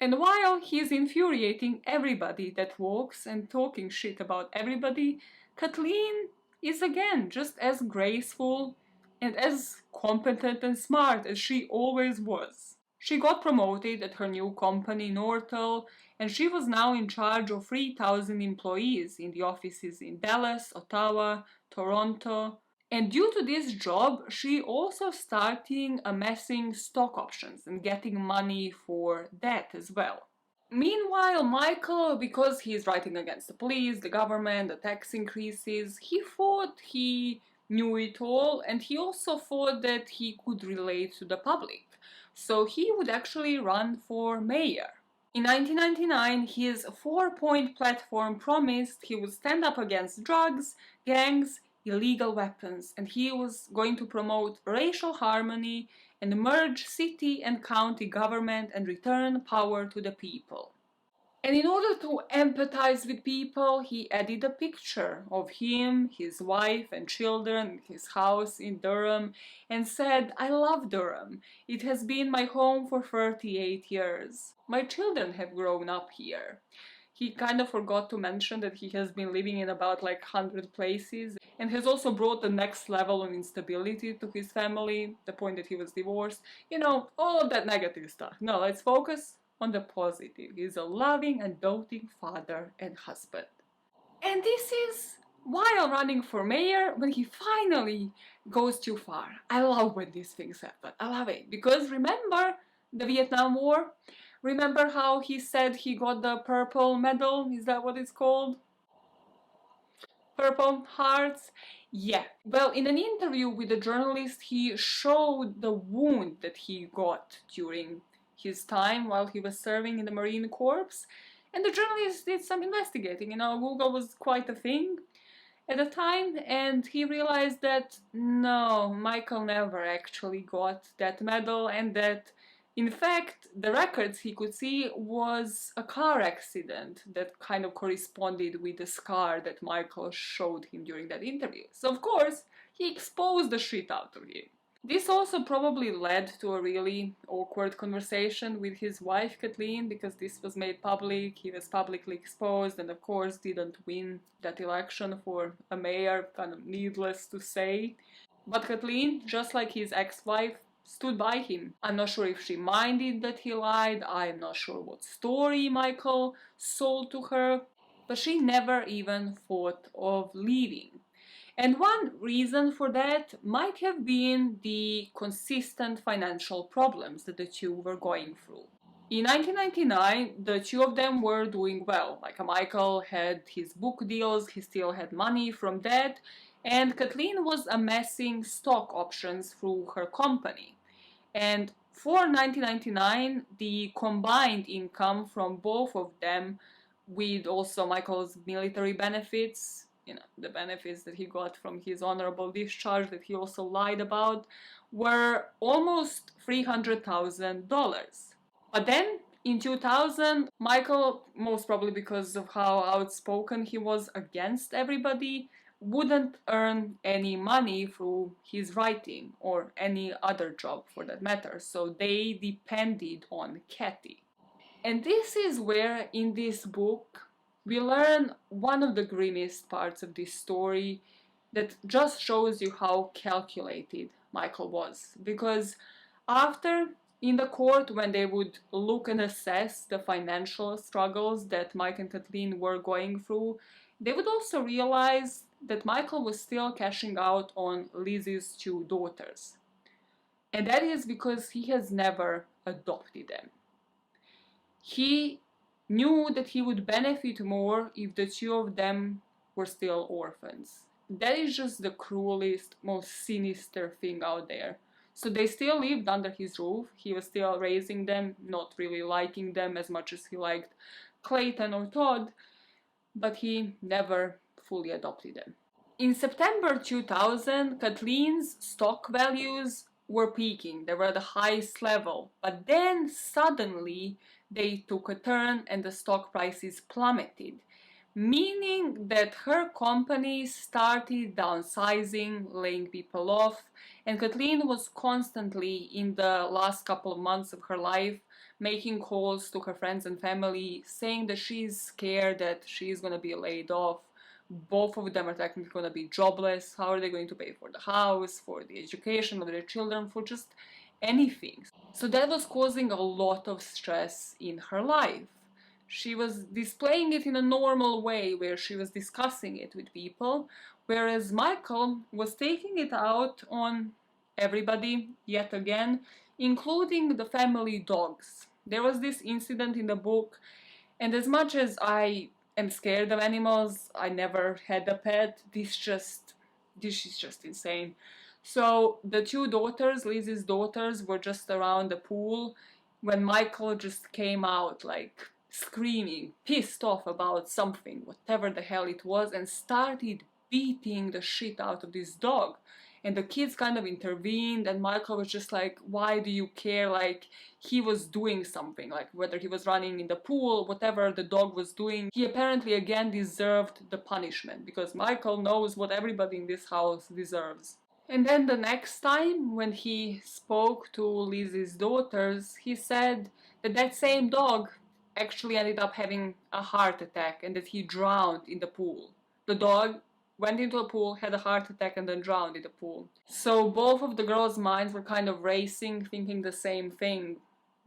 Speaker 1: And while he's infuriating everybody that walks and talking shit about everybody, Kathleen is again just as graceful and as competent and smart as she always was. She got promoted at her new company, Nortel, and she was now in charge of 3,000 employees in the offices in Dallas, Ottawa, Toronto. And due to this job, she also started amassing stock options and getting money for that as well. Meanwhile, Michael, because he's writing against the police, the government, the tax increases, he thought he knew it all, and he also thought that he could relate to the public. So he would actually run for mayor. In 1999, his 4-point platform promised he would stand up against drugs, gangs, illegal weapons, and he was going to promote racial harmony and merge city and county government and return power to the people. And in order to empathize with people, he added a picture of him, his wife and children, his house in Durham, and said, "I love Durham. It has been my home for 38 years. My children have grown up here." He kind of forgot to mention that he has been living in about like 100 places and has also brought the next level of instability to his family, the point that he was divorced, all of that negative stuff. No, let's focus on the positive. He's a loving and doting father and husband. And this is while running for mayor when he finally goes too far. I love when these things happen. I love it. Because remember the Vietnam War? Remember how he said he got the purple medal? Is that what it's called? Purple Hearts? Yeah. Well, in an interview with a journalist, he showed the wound that he got during his time while he was serving in the Marine Corps. And the journalist did some investigating. Google was quite a thing at the time, and he realized that no, Michael never actually got that medal, and that in fact the records he could see was a car accident that kind of corresponded with the scar that Michael showed him during that interview. So of course he exposed the shit out of him. This also probably led to a really awkward conversation with his wife Kathleen, because this was made public, he was publicly exposed, and of course didn't win that election for a mayor, kind of needless to say. But Kathleen, just like his ex-wife, stood by him. I'm not sure if she minded that he lied, I'm not sure what story Michael sold to her, but she never even thought of leaving. And one reason for that might have been the consistent financial problems that the two were going through. In 1999, the two of them were doing well. Like Michael had his book deals, he still had money from that, and Kathleen was amassing stock options through her company. And for 1999, the combined income from both of them, with also Michael's military benefits, the benefits that he got from his honorable discharge that he also lied about, were almost $300,000. But then in 2000, Michael, most probably because of how outspoken he was against everybody, wouldn't earn any money through his writing or any other job for that matter, so they depended on Kathy. And this is where, in this book, we learn one of the grimmest parts of this story that just shows you how calculated Michael was. Because after, in the court, when they would look and assess the financial struggles that Mike and Kathleen were going through, they would also realize that Michael was still cashing out on Lizzie's two daughters. And that is because he has never adopted them. He knew that he would benefit more if the two of them were still orphans. That is just the cruelest, most sinister thing out there. So they still lived under his roof. He was still raising them, not really liking them as much as he liked Clayton or Todd, but he never fully adopted them. In September 2000, Kathleen's stock values were peaking. They were at the highest level. But then suddenly they took a turn and the stock prices plummeted, meaning that her company started downsizing, laying people off, and Kathleen was constantly, in the last couple of months of her life, making calls to her friends and family saying that she's scared that she's going to be laid off. Both of them are technically going to be jobless. How are they going to pay for the house, for the education of their children, for just anything? So that was causing a lot of stress in her life. She was displaying it in a normal way where she was discussing it with people, whereas Michael was taking it out on everybody yet again, including the family dogs. There was this incident in the book, and as much as I am scared of animals, I never had a pet. This is just insane. So the two daughters, Lizzie's daughters, were just around the pool when Michael just came out like screaming, pissed off about something, whatever the hell it was, and started beating the shit out of this dog. And the kids kind of intervened, and Michael was just like, why do you care? Like, he was doing something, like whether he was running in the pool, whatever the dog was doing, he apparently again deserved the punishment, because Michael knows what everybody in this house deserves. And then the next time, when he spoke to Lizzie's daughters, he said that that same dog actually ended up having a heart attack and that he drowned in the pool. The dog went into a pool, had a heart attack, and then drowned in the pool. So both of the girls' minds were kind of racing, thinking the same thing.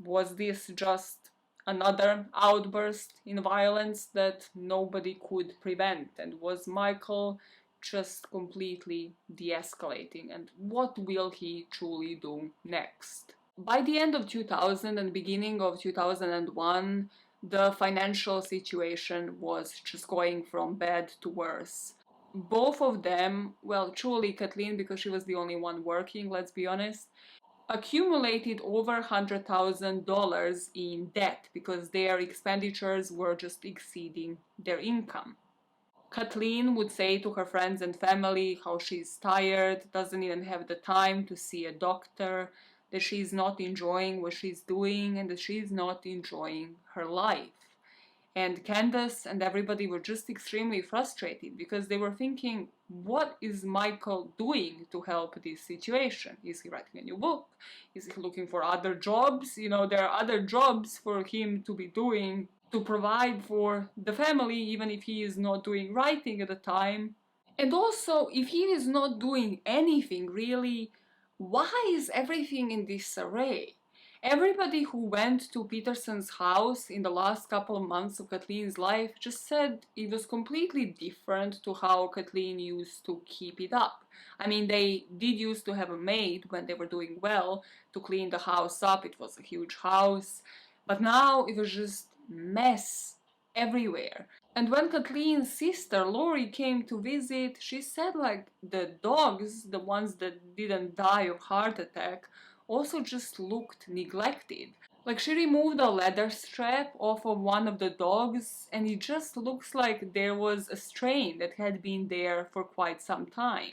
Speaker 1: Was this just another outburst in violence that nobody could prevent? And was Michael just completely de-escalating? And what will he truly do next? By the end of 2000 and beginning of 2001, the financial situation was just going from bad to worse. Both of them, well, truly Kathleen, because she was the only one working, let's be honest, accumulated over $100,000 in debt because their expenditures were just exceeding their income. Kathleen would say to her friends and family how she's tired, doesn't even have the time to see a doctor, that she's not enjoying what she's doing, and that she's not enjoying her life. And Candace and everybody were just extremely frustrated because they were thinking, what is Michael doing to help this situation? Is he writing a new book? Is he looking for other jobs? You know, there are other jobs for him to be doing to provide for the family, even if he is not doing writing at the time. And also, if he is not doing anything really, why is everything in disarray? Everybody who went to Peterson's house in the last couple of months of Kathleen's life just said it was completely different to how Kathleen used to keep it up. I mean, they did used to have a maid when they were doing well to clean the house up. It was a huge house. But now it was just mess everywhere. And when Kathleen's sister Lori came to visit, she said like the dogs, the ones that didn't die of heart attack, also just looked neglected. Like she removed a leather strap off of one of the dogs and it just looks like there was a strain that had been there for quite some time.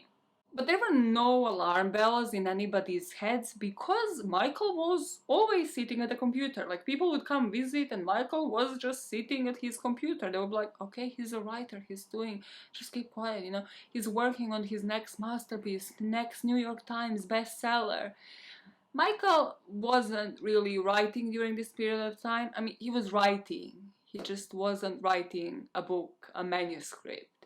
Speaker 1: But there were no alarm bells in anybody's heads because Michael was always sitting at the computer. Like people would come visit and Michael was just sitting at his computer. They would be like, okay, he's a writer, he's doing, just keep quiet, you know. He's working on his next masterpiece, next New York Times bestseller. Michael wasn't really writing during this period of time. I mean, he was writing, he just wasn't writing a book, a manuscript.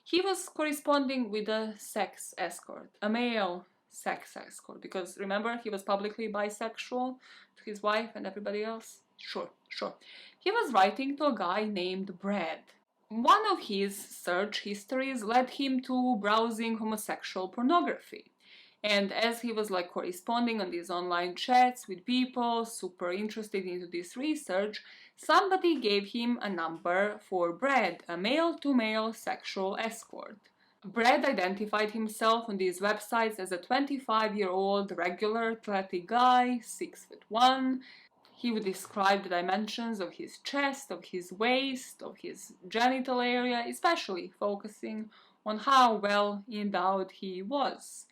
Speaker 1: He was corresponding with a sex escort, a male sex escort, because remember, he was publicly bisexual to his wife and everybody else. Sure, sure. He was writing to a guy named Brad. One of his search histories led him to browsing homosexual pornography. And as he was like corresponding on these online chats with people super interested into this research, somebody gave him a number for Brad, a male to male sexual escort. Brad identified himself on these websites as a 25-year-old regular athletic guy, 6'1". He would describe the dimensions of his chest, of his waist, of his genital area, especially focusing on how well endowed he was.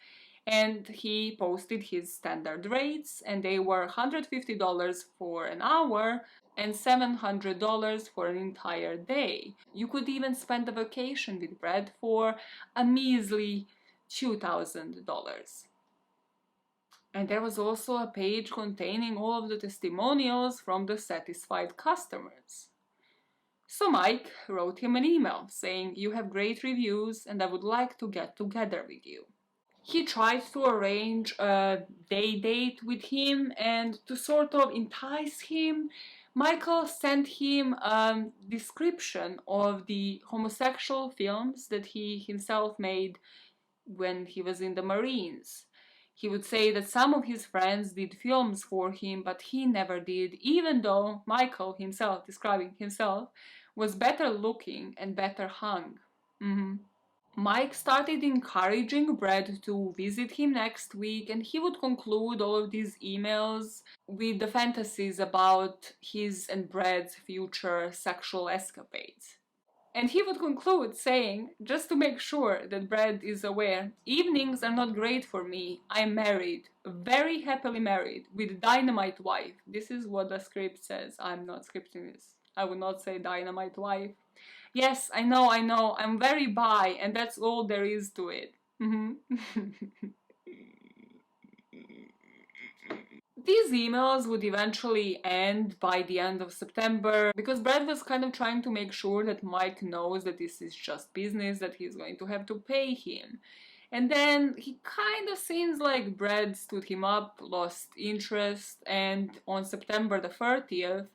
Speaker 1: And he posted his standard rates, and they were $150 for an hour and $700 for an entire day. You could even spend a vacation with Brad for a measly $2,000. And there was also a page containing all of the testimonials from the satisfied customers. So Mike wrote him an email saying, "You have great reviews and I would like to get together with you." He tried to arrange a date with him, and to sort of entice him, Michael sent him a description of the homosexual films that he himself made when he was in the Marines. He would say that some of his friends did films for him, but he never did, even though Michael himself, describing himself, was better looking and better hung. Mike started encouraging Brad to visit him next week, and he would conclude all of these emails with the fantasies about his and Brad's future sexual escapades. And he would conclude saying, just to make sure that Brad is aware, "Evenings are not great for me. I'm married, very happily married, with dynamite wife." This is what the script says. I'm not scripting this. I would not say dynamite wife. Yes, I know, I'm very bi, and that's all there is to it. These emails would eventually end by the end of September because Brad was kind of trying to make sure that Mike knows that this is just business, that he's going to have to pay him. And then he kind of seems like Brad stood him up, lost interest, and on September the 30th,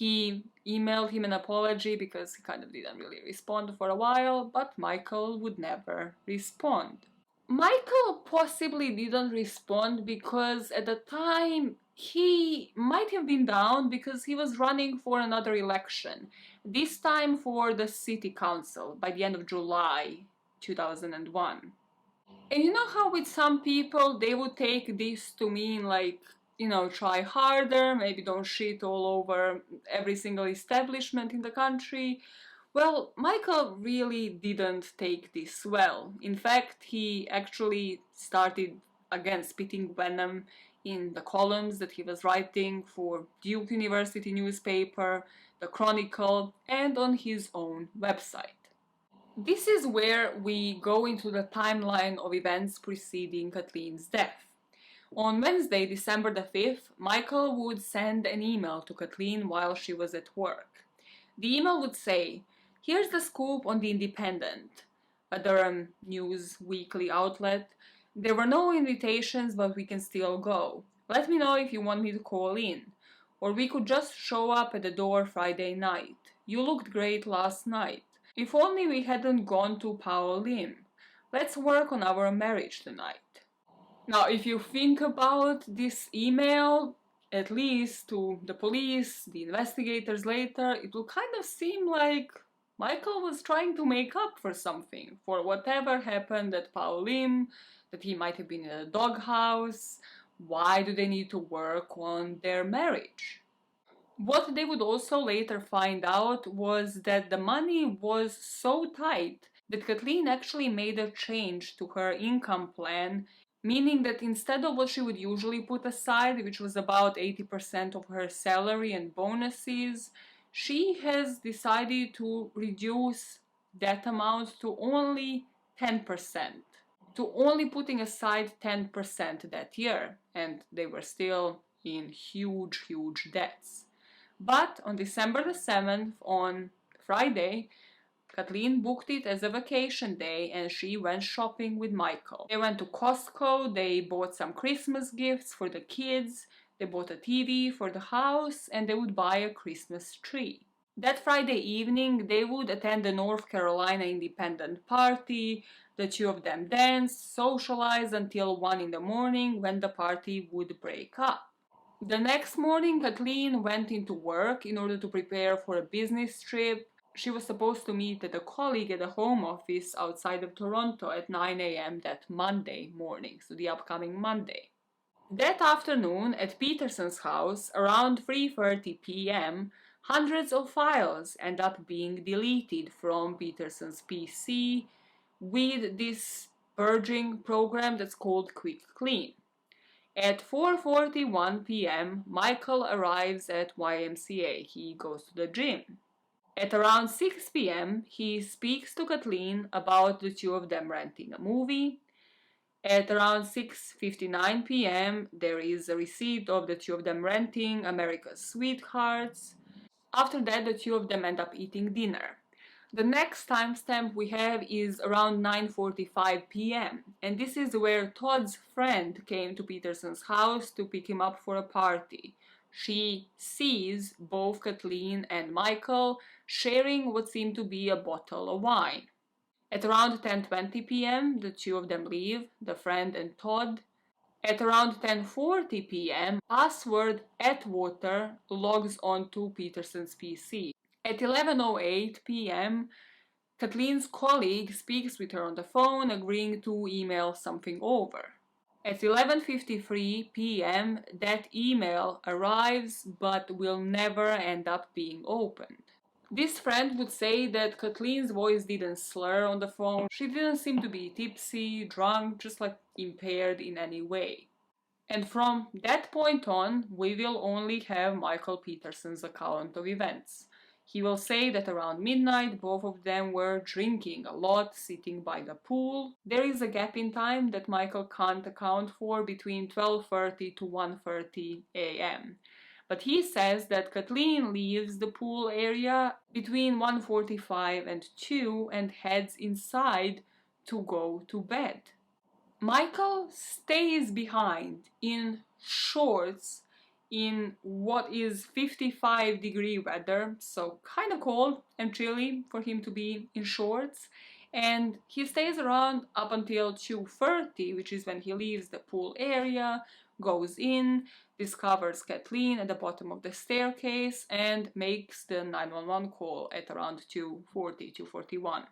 Speaker 1: he emailed him an apology because he kind of didn't really respond for a while, but Michael would never respond. Michael possibly didn't respond because at the time he might have been down because he was running for another election, this time for the city council by the end of July 2001. And you know how with some people they would take this to mean like, try harder, maybe don't shit all over every single establishment in the country. Well, Michael really didn't take this well. In fact, he actually started again spitting venom in the columns that he was writing for Duke University newspaper, the Chronicle, and on his own website. This is where we go into the timeline of events preceding Kathleen's death. On Wednesday, December the 5th, Michael would send an email to Kathleen while she was at work. The email would say, "Here's the scoop on the Independent," a Durham news weekly outlet. "There were no invitations, but we can still go. Let me know if you want me to call in. Or we could just show up at the door Friday night. You looked great last night. If only we hadn't gone to Powell Lim. Let's work on our marriage tonight." Now, if you think about this email, at least to the police, the investigators later, it will kind of seem like Michael was trying to make up for something, for whatever happened at Powell Lim, that he might have been in a doghouse. Why do they need to work on their marriage? What they would also later find out was that the money was so tight that Kathleen actually made a change to her income plan, meaning that instead of what she would usually put aside, which was about 80% of her salary and bonuses, she has decided to reduce that amount to only 10%. to only putting aside 10% that year, and they were still in huge, huge debts. But on December the 7th, on Friday, Kathleen booked it as a vacation day and she went shopping with Michael. They went to Costco, they bought some Christmas gifts for the kids, they bought a TV for the house, and they would buy a Christmas tree. That Friday evening, they would attend the North Carolina Independent Party. The two of them danced, socialized until 1 in the morning when the party would break up. The next morning, Kathleen went into work in order to prepare for a business trip. She was supposed to meet with a colleague at the home office outside of Toronto at 9 a.m. that Monday morning, so the upcoming Monday. That afternoon, at Peterson's house, around 3:30 p.m., hundreds of files end up being deleted from Peterson's PC with this purging program that's called Quick Clean. At 4:41 p.m., Michael arrives at YMCA. He goes to the gym. At around 6 p.m., he speaks to Kathleen about the two of them renting a movie. At around 6:59 p.m., there is a receipt of the two of them renting America's Sweethearts. After that, the two of them end up eating dinner. The next timestamp we have is around 9:45 p.m. and this is where Todd's friend came to Peterson's house to pick him up for a party. She sees both Kathleen and Michael sharing what seemed to be a bottle of wine. At around 10:20 p.m., the two of them leave, the friend and Todd. At around 10:40 p.m., password @water logs onto Peterson's PC. At 11:08 p.m., Kathleen's colleague speaks with her on the phone, agreeing to email something over. At 11:53 p.m., that email arrives but will never end up being opened. This friend would say that Kathleen's voice didn't slur on the phone. She didn't seem to be tipsy, drunk, just like impaired in any way. And from that point on, we will only have Michael Peterson's account of events. He will say that around midnight, both of them were drinking a lot, sitting by the pool. There is a gap in time that Michael can't account for between 12:30 to 1:30 a.m. But he says that Kathleen leaves the pool area between 1:45 and 2 and heads inside to go to bed. Michael stays behind in shorts in what is 55-degree weather, so kind of cold and chilly for him to be in shorts, and he stays around up until 2:30, which is when he leaves the pool area, goes in, discovers Kathleen at the bottom of the staircase, and makes the 911 call at around 2:40, 2:41.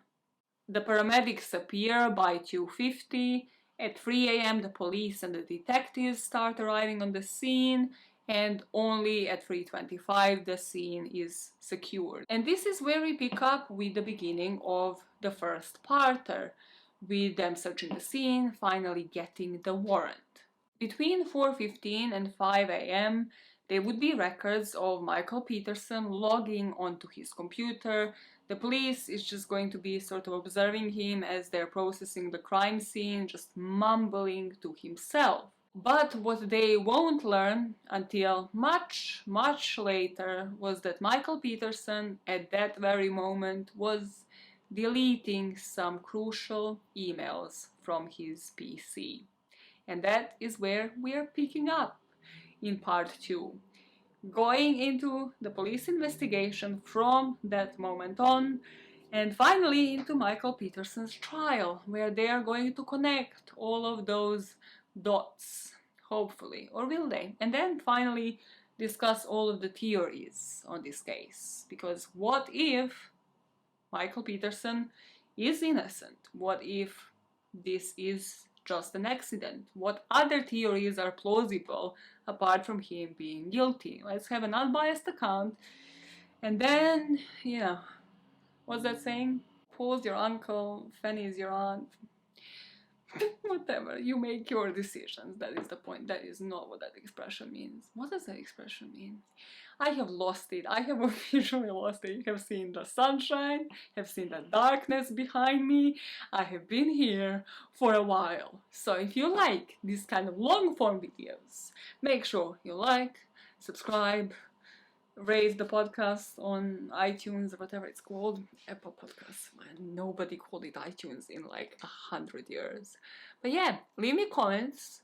Speaker 1: The paramedics appear by 2:50. At 3 a.m., the police and the detectives start arriving on the scene, and only at 3:25 the scene is secured. And this is where we pick up with the beginning of the first parter, with them searching the scene, finally getting the warrant. Between 4:15 and 5 a.m., there would be records of Michael Peterson logging onto his computer. The police is just going to be sort of observing him as they're processing the crime scene, just mumbling to himself. But what they won't learn until much, much later was that Michael Peterson, at that very moment, was deleting some crucial emails from his PC. And that is where we're picking up in part 2. Going into the police investigation from that moment on, and finally into Michael Peterson's trial, where they are going to connect all of those dots, hopefully, or will they? And then finally discuss all of the theories on this case, because what if Michael Peterson is innocent? What if this is just an accident? What other theories are plausible apart from him being guilty? Let's have an unbiased account, and then, what's that saying? Paul's your uncle, Fanny is your aunt. Whatever, you make your decisions. That is the point. That is not what that expression means. What does that expression mean? I have lost it. I have officially lost it. You have seen the sunshine, have seen the darkness behind me. I have been here for a while. So if you like these kind of long form videos, make sure you like, subscribe, rate the podcast on iTunes or whatever it's called, Apple Podcasts. Man, nobody called it iTunes in like 100 years. But yeah, leave me comments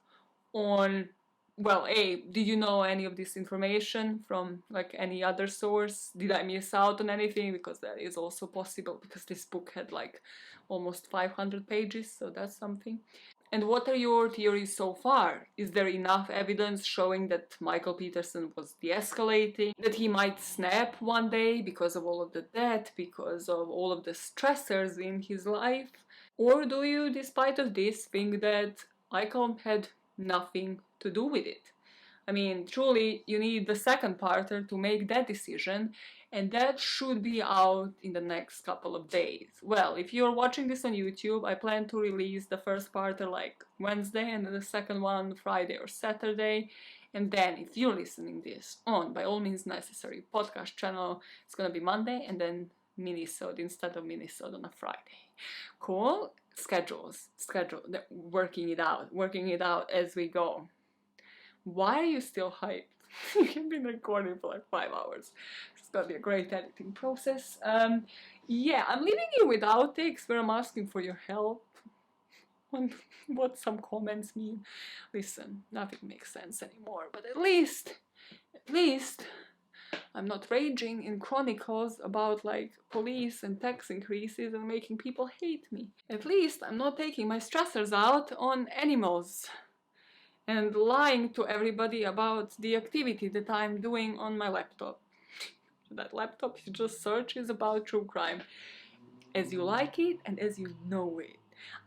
Speaker 1: on, well, did you know any of this information from like any other source? Did I miss out on anything? Because that is also possible, because this book had like almost 500 pages, so that's something. And what are your theories so far? Is there enough evidence showing that Michael Peterson was de-escalating, that he might snap one day because of all of the debt, because of all of the stressors in his life? Or do you, despite of this, think that Michael had nothing to do with it? I mean, truly, you need the second parter to make that decision, and that should be out in the next couple of days. Well, if you're watching this on YouTube, I plan to release the first parter like Wednesday and the second one Friday or Saturday. And then, if you're listening this on, by all means necessary, podcast channel, it's gonna be Monday, and then mini-sode instead of mini-sode on a Friday. Cool? Schedule, working it out as we go. Why are you still hyped? You have been recording for like 5 hours. It's gonna be a great editing process. Yeah, I'm leaving you with outtakes where I'm asking for your help on what some comments mean. Listen, nothing makes sense anymore, but at least, I'm not raging in chronicles about like police and tax increases and making people hate me. At least I'm not taking my stressors out on animals and lying to everybody about the activity that I'm doing on my laptop. That laptop you just search is about true crime. As you like it and as you know it.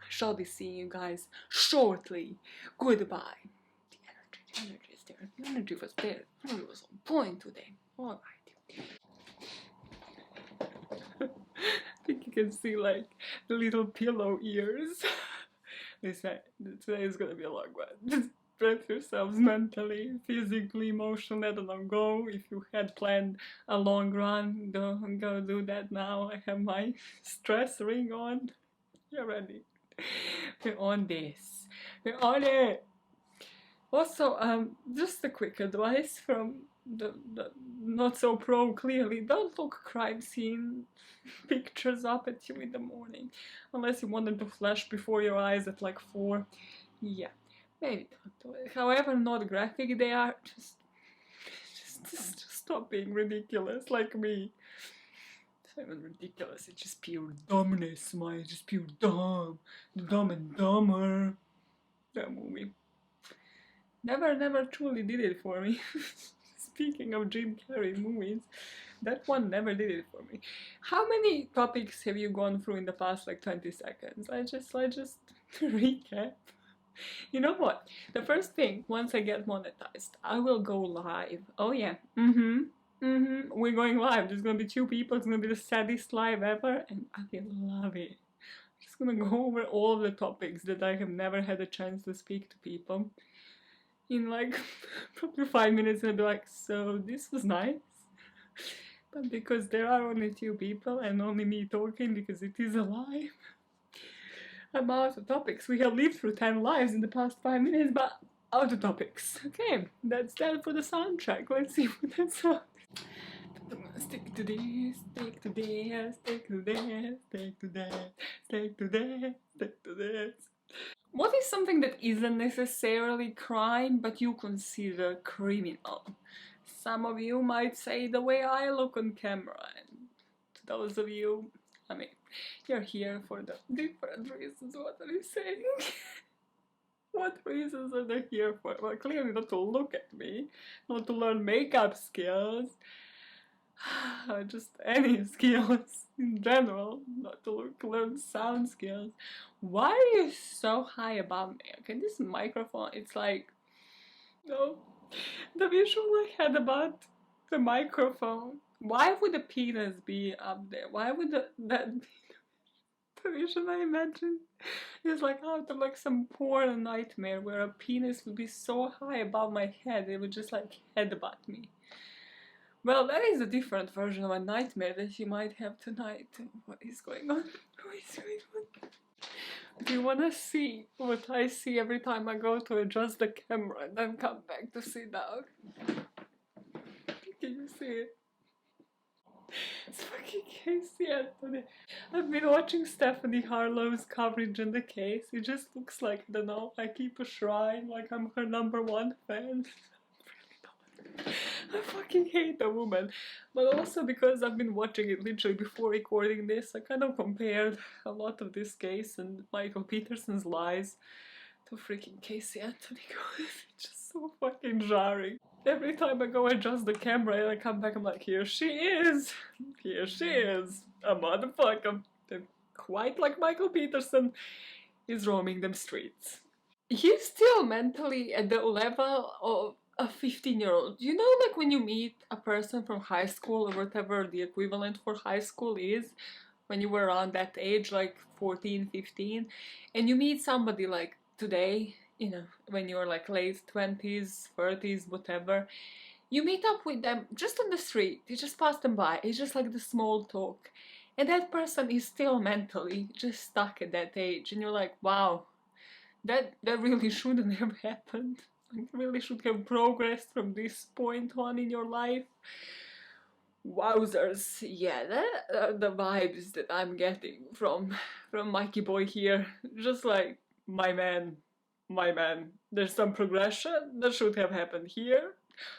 Speaker 1: I shall be seeing you guys shortly. Goodbye. The energy is there. The energy was there. The energy was on point today. Alright. I think you can see like the little pillow ears. Listen, today is gonna be a long one. Just prep yourselves mentally, physically, emotionally. I don't know, go. If you had planned a long run, don't go do that now. I have my stress ring on. You're ready. We're on this. We're on it. Also, just a quick advice from the not so pro clearly. Don't look crime scene pictures up at you in the morning. Unless you want them to flash before your eyes at like 4. Yeah, maybe don't do it. However not graphic they are, just stop being ridiculous like me. It's not even ridiculous, it's just pure dumbness, man. Just pure dumb. Dumb and Dumber. That movie. Never truly did it for me. Speaking of Jim Carrey movies, that one never did it for me. How many topics have you gone through in the past like 20 seconds? I just recap. You know what? The first thing, once I get monetized, I will go live. Oh yeah. We're going live. There's gonna be 2 people. It's gonna be the saddest live ever, and I will love it. I'm just gonna go over all of the topics that I have never had a chance to speak to people in like probably 5 minutes, and I'll be like, so this was nice. But because there are only 2 people and only me talking because it is a live, I'm out of topics. We have lived through 10 lives in the past 5 minutes, but out of topics. Okay, that's that for the soundtrack. Let's see what that's on. Stick to this, stick to this, stick to this, stick to this, stick to this, stick to this. What is something that isn't necessarily crime, but you consider criminal? Some of you might say the way I look on camera, and to those of you, I mean, you're here for the different reasons. What are you saying? What reasons are they here for? Well, clearly not to look at me, not to learn makeup skills, just any skills in general, not to learn sound skills. Why are you so high above me? Okay, this microphone, it's like, no, the visual I had about the microphone. Why would the penis be up there? Why would that be? vision I imagine is like out of like some porn nightmare where a penis would be so high above my head it would just like headbutt me. Well, that is a different version of a nightmare that you might have tonight. What is going on? What is going on? Do you wanna see what I see every time I go to adjust the camera and then come back to sit down? Can you see it? It's fucking Casey Anthony. I've been watching Stephanie Harlow's coverage in the case. It just looks like, I don't know, I keep a shrine, like I'm her #1 fan. I fucking hate the woman. But also because I've been watching it literally before recording this, I kind of compared a lot of this case and Michael Peterson's lies to freaking Casey Anthony. It's just so fucking jarring. Every time I go adjust the camera and I come back, I'm like, here she is! Here she is! A motherfucker! And quite like Michael Peterson is roaming them streets. He's still mentally at the level of a 15-year-old. You know, like when you meet a person from high school or whatever the equivalent for high school is, when you were around that age, like 14, 15, and you meet somebody like today, you know, when you're like late 20s, 30s, whatever, you meet up with them just on the street, you just pass them by, it's just like the small talk, and that person is still mentally just stuck at that age, and you're like, wow, that really shouldn't have happened. You really should have progressed from this point on in your life. Wowzers, yeah, that are the vibes that I'm getting from Mikey Boy here. Just like, my man, there's some progression that should have happened here.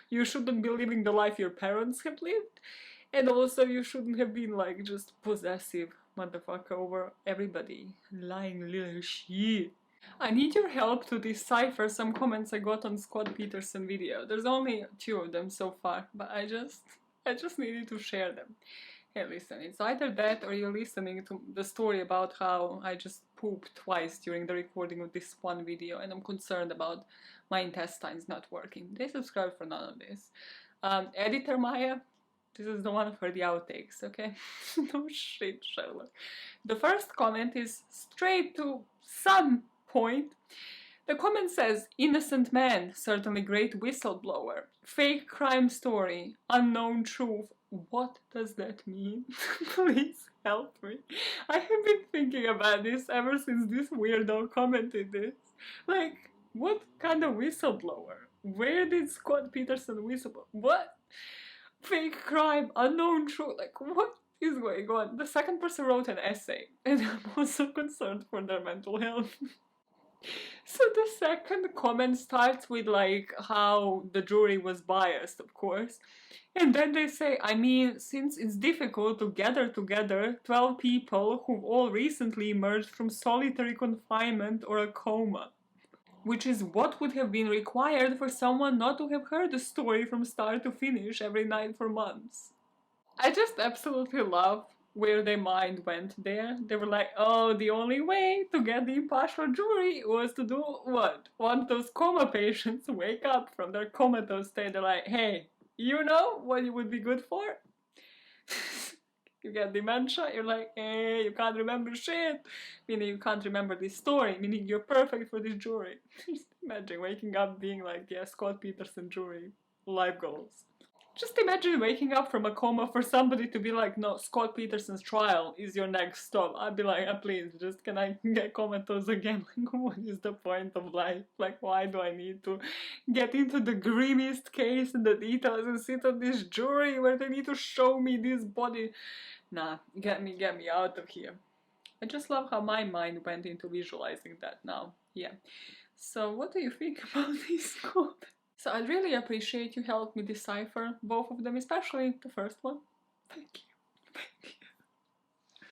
Speaker 1: You shouldn't be living the life your parents have lived, and also you shouldn't have been like just possessive motherfucker over everybody. Lying little shit. I need your help to decipher some comments I got on Scott Peterson video. There's only 2 of them so far, but I just needed to share them. Hey, listen, it's either that or you're listening to the story about how I just pooped twice during the recording of this one video and I'm concerned about my intestines not working. They subscribe for none of this. Editor Maya, this is the one for the outtakes, okay? No shit, Sherlock. The first comment is straight to some point. The comment says, innocent man, certainly great whistleblower, fake crime story, unknown truth. What does that mean? Please help me. I have been thinking about this ever since this weirdo commented this. Like, what kind of whistleblower? Where did Scott Peterson whistleblower? What? Fake crime, unknown truth, like what is going on? The second person wrote an essay, and I'm also concerned for their mental health. So the second comment starts with like how the jury was biased, of course. And then they say, I mean, since it's difficult to gather together 12 people who've all recently emerged from solitary confinement or a coma, which is what would have been required for someone not to have heard the story from start to finish every night for months. I just absolutely love where their mind went there. They were like, oh, the only way to get the impartial jury was to do what? Want those coma patients to wake up from their comatose state. They're like, hey, you know what you would be good for? You get dementia, you're like, hey, you can't remember shit. Meaning you can't remember this story, meaning you're perfect for this jury. Just imagine waking up being like, yeah, Scott Peterson jury, life goals. Just imagine waking up from a coma for somebody to be like, no, Scott Peterson's trial is your next stop. I'd be like, please, just can I get comatose again? Like, what is the point of life? Like, why do I need to get into the grimmiest case and the details and sit on this jury where they need to show me this body? Nah, get me out of here. I just love how my mind went into visualizing that now. Yeah. So what do you think about this code? So I'd really appreciate you help me decipher both of them, especially the first one. Thank you.